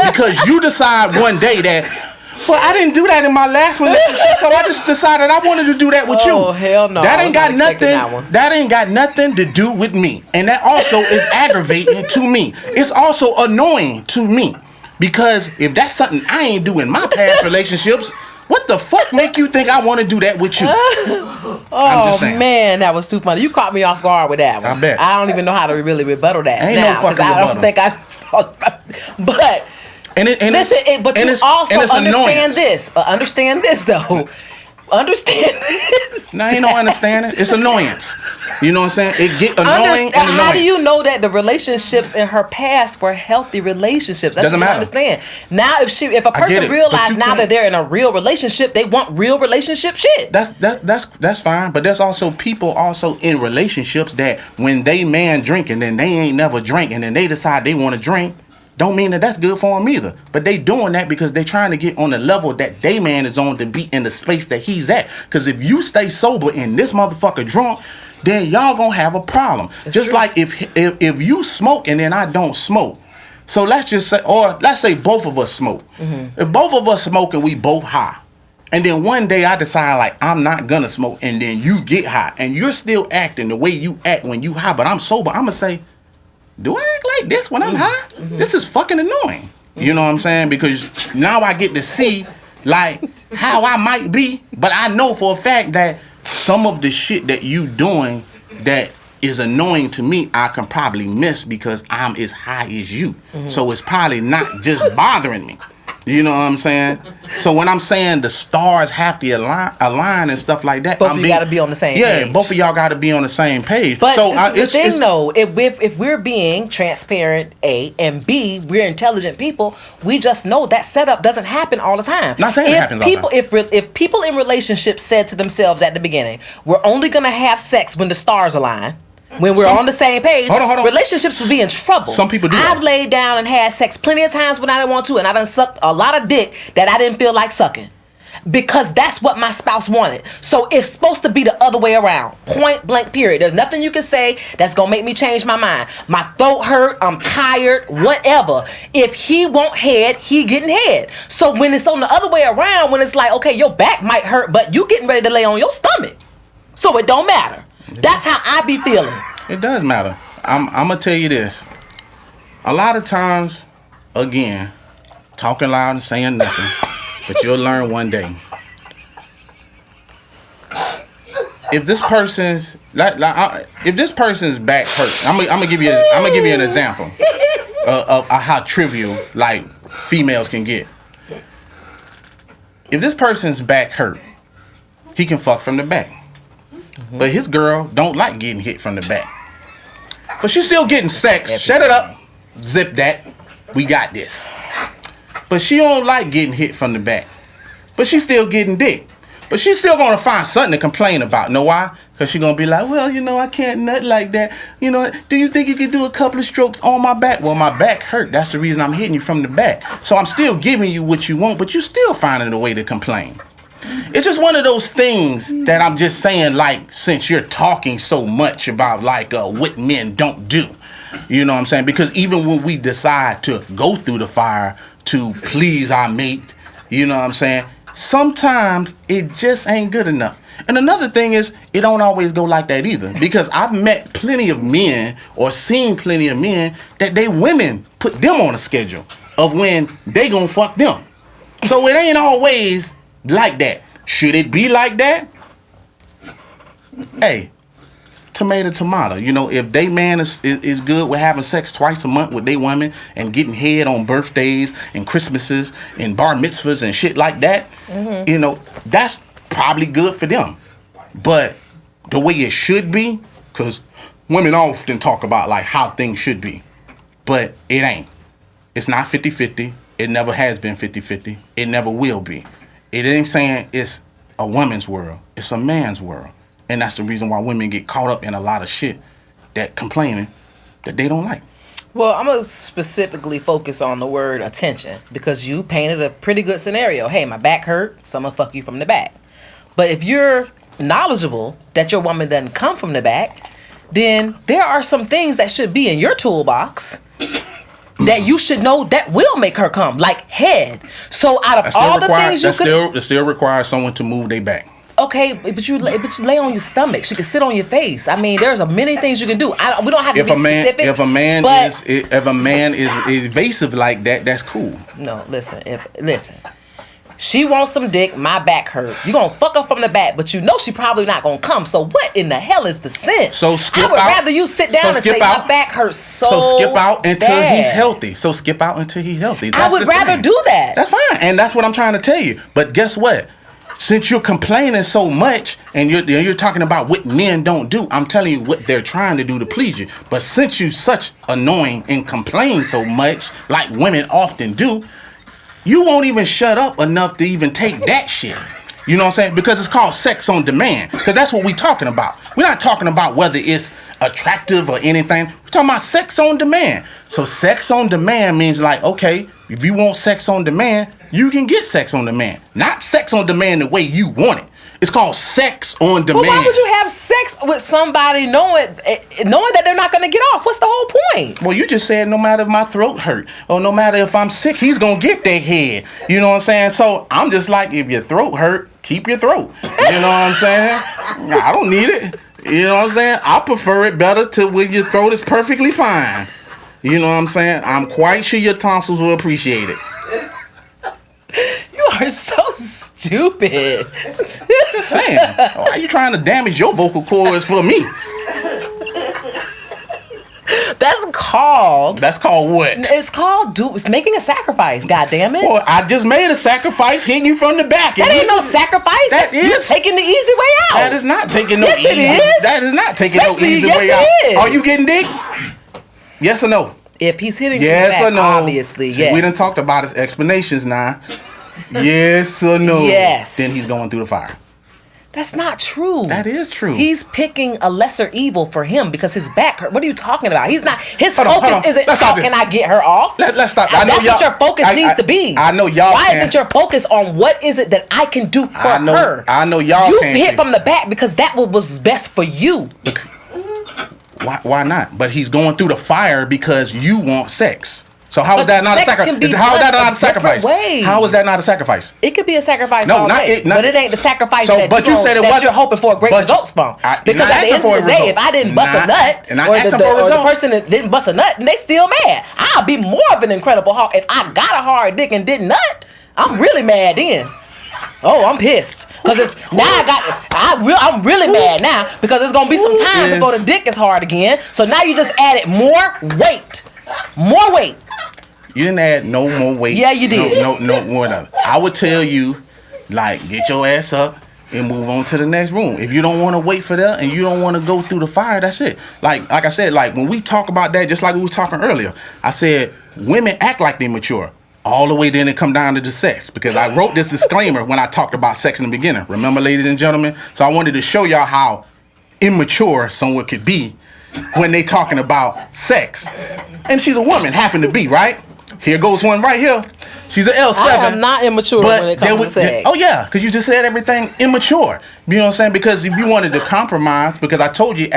because you decide one day that, well, I didn't do that in my last relationship, so I just decided I wanted to do that with you.
Oh, hell no.
That ain't got nothing. That ain't got nothing to do with me. And that also is aggravating to me. It's also annoying to me. Because if that's something I ain't do in my past relationships, what the fuck make you think I want to do that with you?
Oh man, that was too funny. You caught me off guard with that one.
I bet.
I don't even know how to really rebuttal that.
Ain't
now,
no fucking
I don't
rebuttal.
think but listen, but you also understand this. Understand this though. Understand this.
No, ain't no understanding. It's annoyance. You know what I'm saying? It get annoying and annoyance.
How do you know that the relationships in her past were healthy relationships? That's
Doesn't
what
matter.
I understand. Now, if a person realizes now that they're in a real relationship, they want real relationship shit.
That's fine. But there's also people also in relationships that when they man drinking and they ain't never drank and then they decide they want to drink. Don't mean that that's good for them either. But they doing that because they trying to get on the level that they man is on to be in the space that he's at. Because if you stay sober and this motherfucker drunk, then y'all gonna have a problem. That's just true. Like if you smoke and then I don't smoke. So let's just say, or let's say both of us smoke. Mm-hmm. If both of us smoke and we both high, and then one day I decide like I'm not gonna smoke, and then you get high, and you're still acting the way you act when you high, but I'm sober, I'm gonna say, do I act like this when I'm high? Mm-hmm. This is fucking annoying. You know what I'm saying? Because now I get to see like how I might be, but I know for a fact that some of the shit that you doing that is annoying to me, I can probably miss because I'm as high as you. Mm-hmm. So it's probably not just bothering me. You know what I'm saying? So when I'm saying the stars have to align and stuff like that,
both of you got to be on the same page.
Yeah, both of y'all got to be on the same page.
But
so
this is the thing, though. If we're being transparent, A, and B, we're intelligent people, we just know that setup doesn't happen all the time.
Not saying it happens all the time.
If people in relationships said to themselves at the beginning, we're only going to have sex when the stars align, when we're on the same page, hold on. Relationships would be in trouble.
Some people do.
I've laid down and had sex plenty of times when I didn't want to, and I done sucked a lot of dick that I didn't feel like sucking. Because that's what my spouse wanted. So it's supposed to be the other way around. Point blank period. There's nothing you can say that's going to make me change my mind. My throat hurt, I'm tired, whatever. If he want head, he getting head. So when it's on the other way around, when it's like, okay, your back might hurt, but you getting ready to lay on your stomach. So it don't matter. That's how I be feeling.
It does matter. I'm gonna tell you this. A lot of times, again, talking loud and saying nothing, but you'll learn one day. If this person's if this person's back hurt, I'm gonna give you an example of how trivial like females can get. If this person's back hurt, he can fuck from the back. Mm-hmm. But his girl don't like getting hit from the back. But she's still getting sex. Shut it up. Zip that. We got this. But she don't like getting hit from the back. But she's still getting dick. But she's still going to find something to complain about. Know why? Because she's going to be like, well, I can't nut like that. Do you think you could do a couple of strokes on my back? Well, my back hurt. That's the reason I'm hitting you from the back. So I'm still giving you what you want, but you're still finding a way to complain. It's just one of those things that I'm just saying, like, since you're talking so much about, like, what men don't do. You know what I'm saying? Because even when we decide to go through the fire to please our mate, you know what I'm saying? Sometimes it just ain't good enough. And another thing is, it don't always go like that either. Because I've met plenty of men or seen plenty of men that they women put them on a schedule of when they gonna fuck them. So it ain't always like that. Should it be like that? Hey, tomato. If they man is good with having sex twice a month with they woman and getting head on birthdays and Christmases and bar mitzvahs and shit like that, that's probably good for them. But the way it should be, because women often talk about like how things should be, but it ain't. It's not 50-50. It never has been 50-50. It never will be. It ain't saying it's a woman's world. It's a man's world. And that's the reason why women get caught up in a lot of shit that complaining that they don't like.
Well, I'm going to specifically focus on the word attention because you painted a pretty good scenario. Hey, my back hurt, so I'm going to fuck you from the back. But if you're knowledgeable that your woman doesn't come from the back, then there are some things that should be in your toolbox that you should know that will make her come, like head. So out of all the things you could...
It still requires someone to move their back.
Okay, but you lay on your stomach. She can sit on your face. I mean, there's many things you can do. We don't have to be specific.
If a man is evasive like that, that's cool.
No, listen. She wants some dick. My back hurt. You gonna fuck her from the back, but you know she probably not gonna come. So what in the hell is the sense?
So skip out.
I would rather you sit down and say my back hurts so.
So skip out until
bad.
he's healthy. That's
I would rather do that.
That's fine, and that's what I'm trying to tell you. But guess what? Since you're complaining so much and you're talking about what men don't do, I'm telling you what they're trying to do to please you. But since you such annoying and complain so much, like women often do, you won't even shut up enough to even take that shit. You know what I'm saying? Because it's called sex on demand. Because that's what we're talking about. We're not talking about whether it's attractive or anything. We're talking about sex on demand. So sex on demand means like, okay, if you want sex on demand, you can get sex on demand. Not sex on demand the way you want it. It's called sex on demand.
Well, why would you have sex with somebody knowing that they're not going to get off? What's the whole point?
Well, you just said no matter if my throat hurt or no matter if I'm sick, he's going to get that head. You know what I'm saying? So I'm just like, if your throat hurt, keep your throat. You know what I'm saying? I don't need it. You know what I'm saying? I prefer it better to when your throat is perfectly fine. You know what I'm saying? I'm quite sure your tonsils will appreciate it.
You are so stupid.
Just saying. Why are you trying to damage your vocal cords for me?
That's called
what?
It's called it's making a sacrifice. God damn it!
Well, I just made a sacrifice hitting you from the back.
That ain't no sacrifice. You're taking the easy way out.
That is not taking no
easy.
Yes, it is. That is not taking no easy way out.
Is.
Are you getting dick? Yes or no?
If he's hitting yes from the back, or no, obviously, yes.
We done talked about his explanations now. Yes or no?
Yes.
Then he's going through the fire.
That's not true.
That is true.
He's picking a lesser evil for him because his back hurt. What are you talking about? He's not. His focus isn't how can I get her off.
Let's stop.
That's what your focus needs to be.
I know y'all.
Why isn't your focus on what is it that I can do for her?
I know y'all.
You hit from the back because that was best for you.
Why not? But he's going through the fire because you want sex. So how is that not a sacrifice? How is that not a sacrifice? How is that not a sacrifice?
It could be a sacrifice.
No, not it.
But it ain't the sacrifice that you're hoping for great results from. Because at the end of the day, if I didn't bust a nut, or the person that didn't bust a nut, and they still mad, I'll be more of an Incredible Hulk. If I got a hard dick and didn't nut, I'm really mad then. Oh, I'm pissed because I'm really mad now because it's gonna be some time before the dick is hard again. So now you just added more weight.
You didn't add no more weight.
Yeah, you did.
No more than that. I would tell you, like, get your ass up and move on to the next room. If you don't want to wait for that and you don't want to go through the fire, that's it. Like I said, like when we talk about that, just like we were talking earlier, I said women act like they mature. All the way then it come down to the sex because I wrote this disclaimer when I talked about sex in the beginning. Remember, ladies and gentlemen? So I wanted to show y'all how immature someone could be when they talking about sex. And she's a woman, happen to be, right? Here goes one right here. She's an L7.
I am not immature when it comes to sex.
Oh yeah, because you just said everything immature. You know what I'm saying? Because if you wanted to compromise, because I told you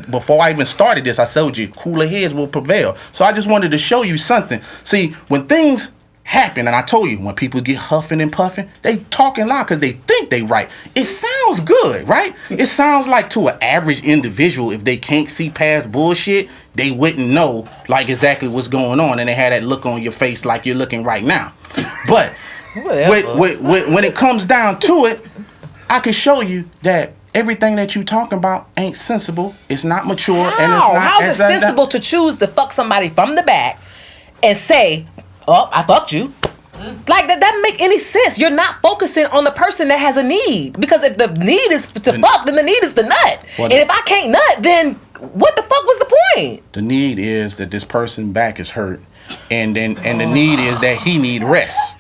before I even started this, I told you cooler heads will prevail. So I just wanted to show you something. See, when things happen, and I told you, when people get huffing and puffing, they talking loud because they think they right. It sounds good, right? It sounds like to an average individual, if they can't see past bullshit, they wouldn't know like exactly what's going on, and they had that look on your face like you're looking right now. But when it comes down to it, I can show you that everything that you talking about ain't sensible. It's not mature. And it's not.
How's it sensible to choose to fuck somebody from the back and say, "Oh, I fucked you"? Like that doesn't make any sense. You're not focusing on the person that has a need. Because if the need is to fuck, then the need is to nut. And if I can't nut, then what the fuck was the point?
The need is that this person's back is hurt, and the need is that he need rest.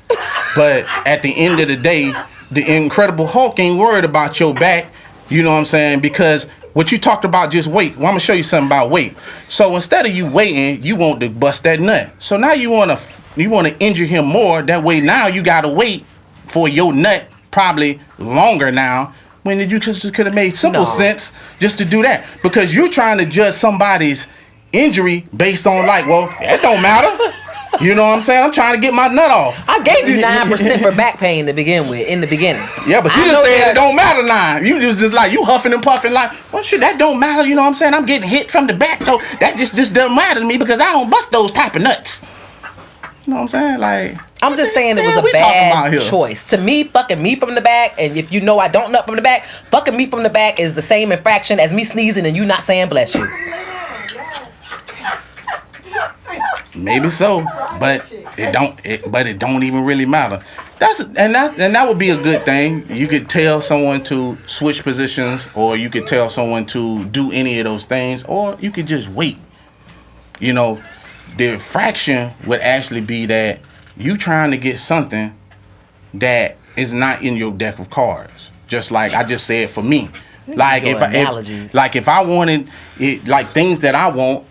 But at the end of the day, the Incredible Hulk ain't worried about your back. You know what I'm saying? Because what you talked about, just wait. Well, I'm gonna show you something about weight. So instead of you waiting, you want to bust that nut. So now you want to injure him more. That way now you gotta wait for your nut probably longer now when you just could have made simple
No.
sense just to do that? Because you're trying to judge somebody's injury based on like, well, that don't matter. You know what I'm saying? I'm trying to get my nut off.
I gave you 9% for back pain to begin with in the beginning.
Yeah, but you
I
just
know
said
that-
it don't matter now. You just like, you huffing and puffing like, well, shit, that don't matter. You know what I'm saying? I'm getting hit from the back, so that just doesn't matter to me because I don't bust those type of nuts. You know what I'm saying? Like,
I'm just saying it was
man,
a
we talking about
bad
here?
choice. To me, fucking me from the back, and if you know I don't nut from the back, fucking me from the back is the same infraction as me sneezing and you not saying bless you.
maybe so, but it don't even really matter. That would be a good thing. You could tell someone to switch positions, or you could tell someone to do any of those things, or you could just wait. You know, the infraction would actually be that you trying to get something that is not in your deck of cards. Just like I just said for me. Like if I wanted it, like things that I want,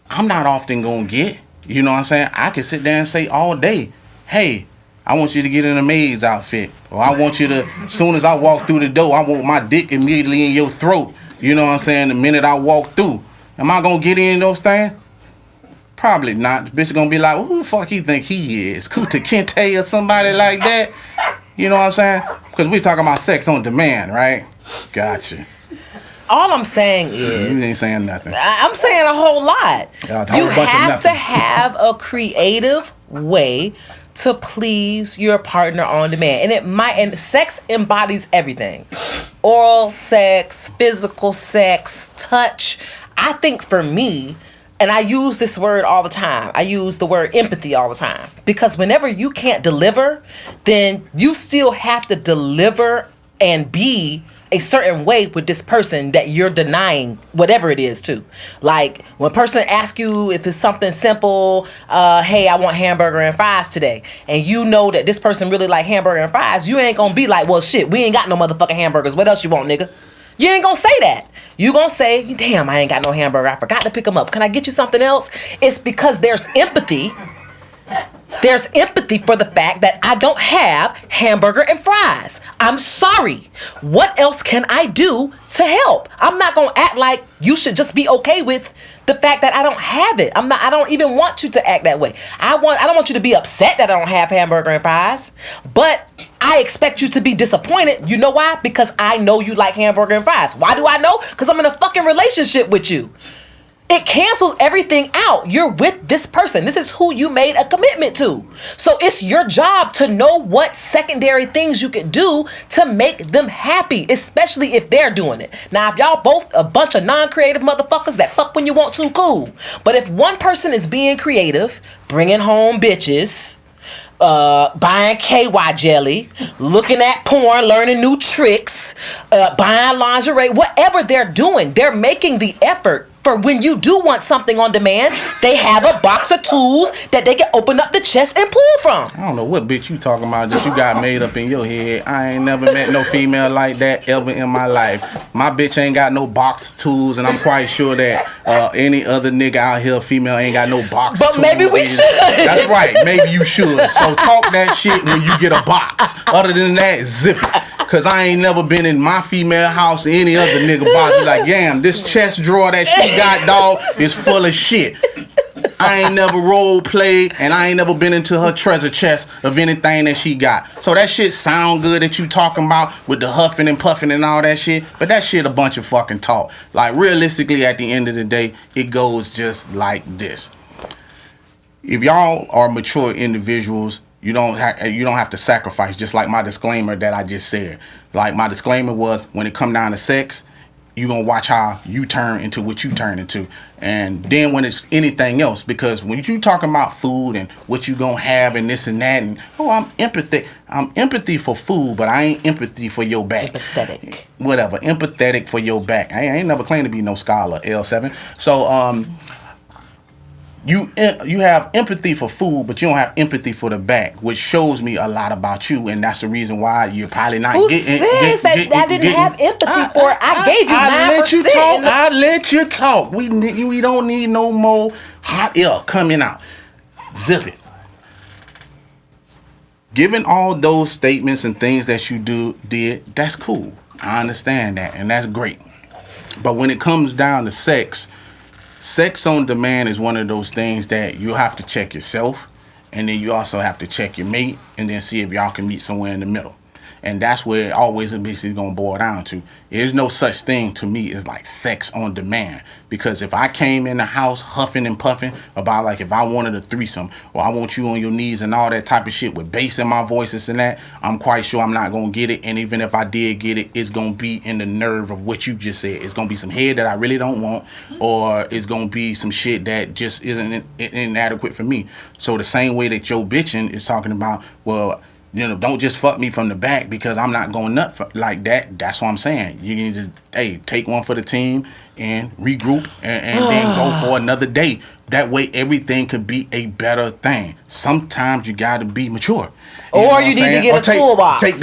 I'm not often gonna get. You know what I'm saying? I can sit there and say all day, hey, I want you to get in a maid's outfit. Or I want you to, as soon as I walk through the door, I want my dick immediately in your throat. You know what I'm saying? The minute I walk through. Am I gonna get in those things? Probably not. The bitch gonna be like, who the fuck he think he is? Kuta Kinte or somebody like that? You know what I'm saying? Because we talking about sex on demand, right? Gotcha.
All I'm saying
You
is,
ain't saying nothing.
I'm saying a whole lot.
Yeah, a whole
You
bunch of
have to
nothing.
have a creative way to please your partner on demand, and sex embodies everything: oral sex, physical sex, touch. I think for me, and I use this word all the time, I use the word empathy all the time, because whenever you can't deliver, then you still have to deliver and be a certain way with this person that you're denying whatever it is to. Like when a person asks you if it's something simple, hey, I want hamburger and fries today, and you know that this person really like hamburger and fries, you ain't gonna be like, well shit, we ain't got no motherfucking hamburgers, what else you want, nigga? You ain't gonna say that. You gonna say, damn, I ain't got no hamburger, I forgot to pick them up, can I get you something else? It's because there's empathy. There's empathy for the fact that I don't have hamburger and fries. I'm sorry. What else can I do to help? I'm not going to act like you should just be okay with the fact that I don't have it. I don't even want you to act that way. I don't want you to be upset that I don't have hamburger and fries, but I expect you to be disappointed. You know why? Because I know you like hamburger and fries. Why do I know? Because I'm in a fucking relationship with you. It cancels everything out. You're with this person. This is who you made a commitment to. So it's your job to know what secondary things you can do to make them happy, especially if they're doing it. Now, if y'all both a bunch of non-creative motherfuckers that fuck when you want to, cool. But if one person is being creative, bringing home bitches, buying KY jelly, looking at porn, learning new tricks, buying lingerie, whatever they're doing, they're making the effort for when you do want something on demand, they have a box of tools that they can open up the chest and pull from.
I don't know what bitch you talking about that you got made up in your head. I ain't never met no female like that ever in my life. My bitch ain't got no box of tools, and I'm quite sure that any other nigga out here, female, ain't got no box of tools.
But maybe we should.
That's right. Maybe you should. So talk that shit when you get a box. Other than that, zip it. Cause I ain't never been in my female house or any other nigga box. Be like, damn, this chest drawer that she got, dog, is full of shit. I ain't never role played, and I ain't never been into her treasure chest of anything that she got. So that shit sound good that you talking about with the huffing and puffing and all that shit, but that shit a bunch of fucking talk. Like realistically, at the end of the day, it goes just like this. If y'all are mature individuals, you don't have to sacrifice, just like my disclaimer that I just said. Like my disclaimer was, when it come down to sex, you gonna watch how you turn into what you turn into. And then when it's anything else, because when you talking about food and what you gonna have and this and that, and I'm empathy for food, but I ain't empathy for your back.
Empathetic.
Whatever, empathetic for your back. I ain't never claimed to be no scholar, L7. So you have empathy for food, but you don't have empathy for the back, which shows me a lot about you, and that's the reason why you're probably not
Who says that I didn't have empathy for it? I gave you 9%.
I let you talk. We don't need no more hot air coming out. Zip it. Given all those statements and things that you did, that's cool. I understand that, and that's great. But when it comes down to sex on demand is one of those things that you have to check yourself, and then you also have to check your mate, and then see if y'all can meet somewhere in the middle. And that's where it always basically gonna boil down to. There's no such thing to me as like sex on demand. Because if I came in the house huffing and puffing about like if I wanted a threesome or I want you on your knees and all that type of shit with bass in my voices and that, I'm quite sure I'm not gonna get it. And even if I did get it, it's gonna be in the nerve of what you just said. It's gonna be some head that I really don't want, or it's gonna be some shit that just isn't inadequate for me. So the same way that Joe bitching is talking about, well, you know, don't just fuck me from the back because I'm not going nut like that. That's what I'm saying. You need to, take one for the team and regroup and then go for another day. That way everything could be a better thing. Sometimes you got to be mature.
Or you need to get a toolbox.
Take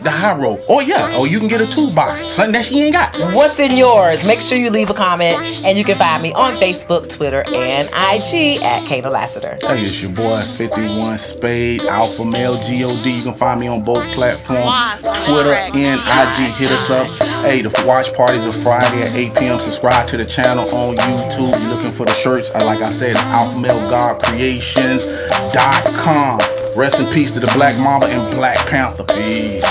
the high road. Or you can get a toolbox. Something that she ain't got.
What's in yours? Make sure you leave a comment, and you can find me on Facebook, Twitter, and IG at Kano Lassiter.
Hey, it's your boy 51 Spade, Alpha Male God. You can find me on both platforms, Twitter and IG. Hit us up. Hey, the watch parties are Friday at 8 p.m. Subscribe to the channel on YouTube. You're looking for the shirts. Like I said, it's AlphaMaleGodCreations.com. Rest in peace to the Black Mamba and Black Panther. Peace.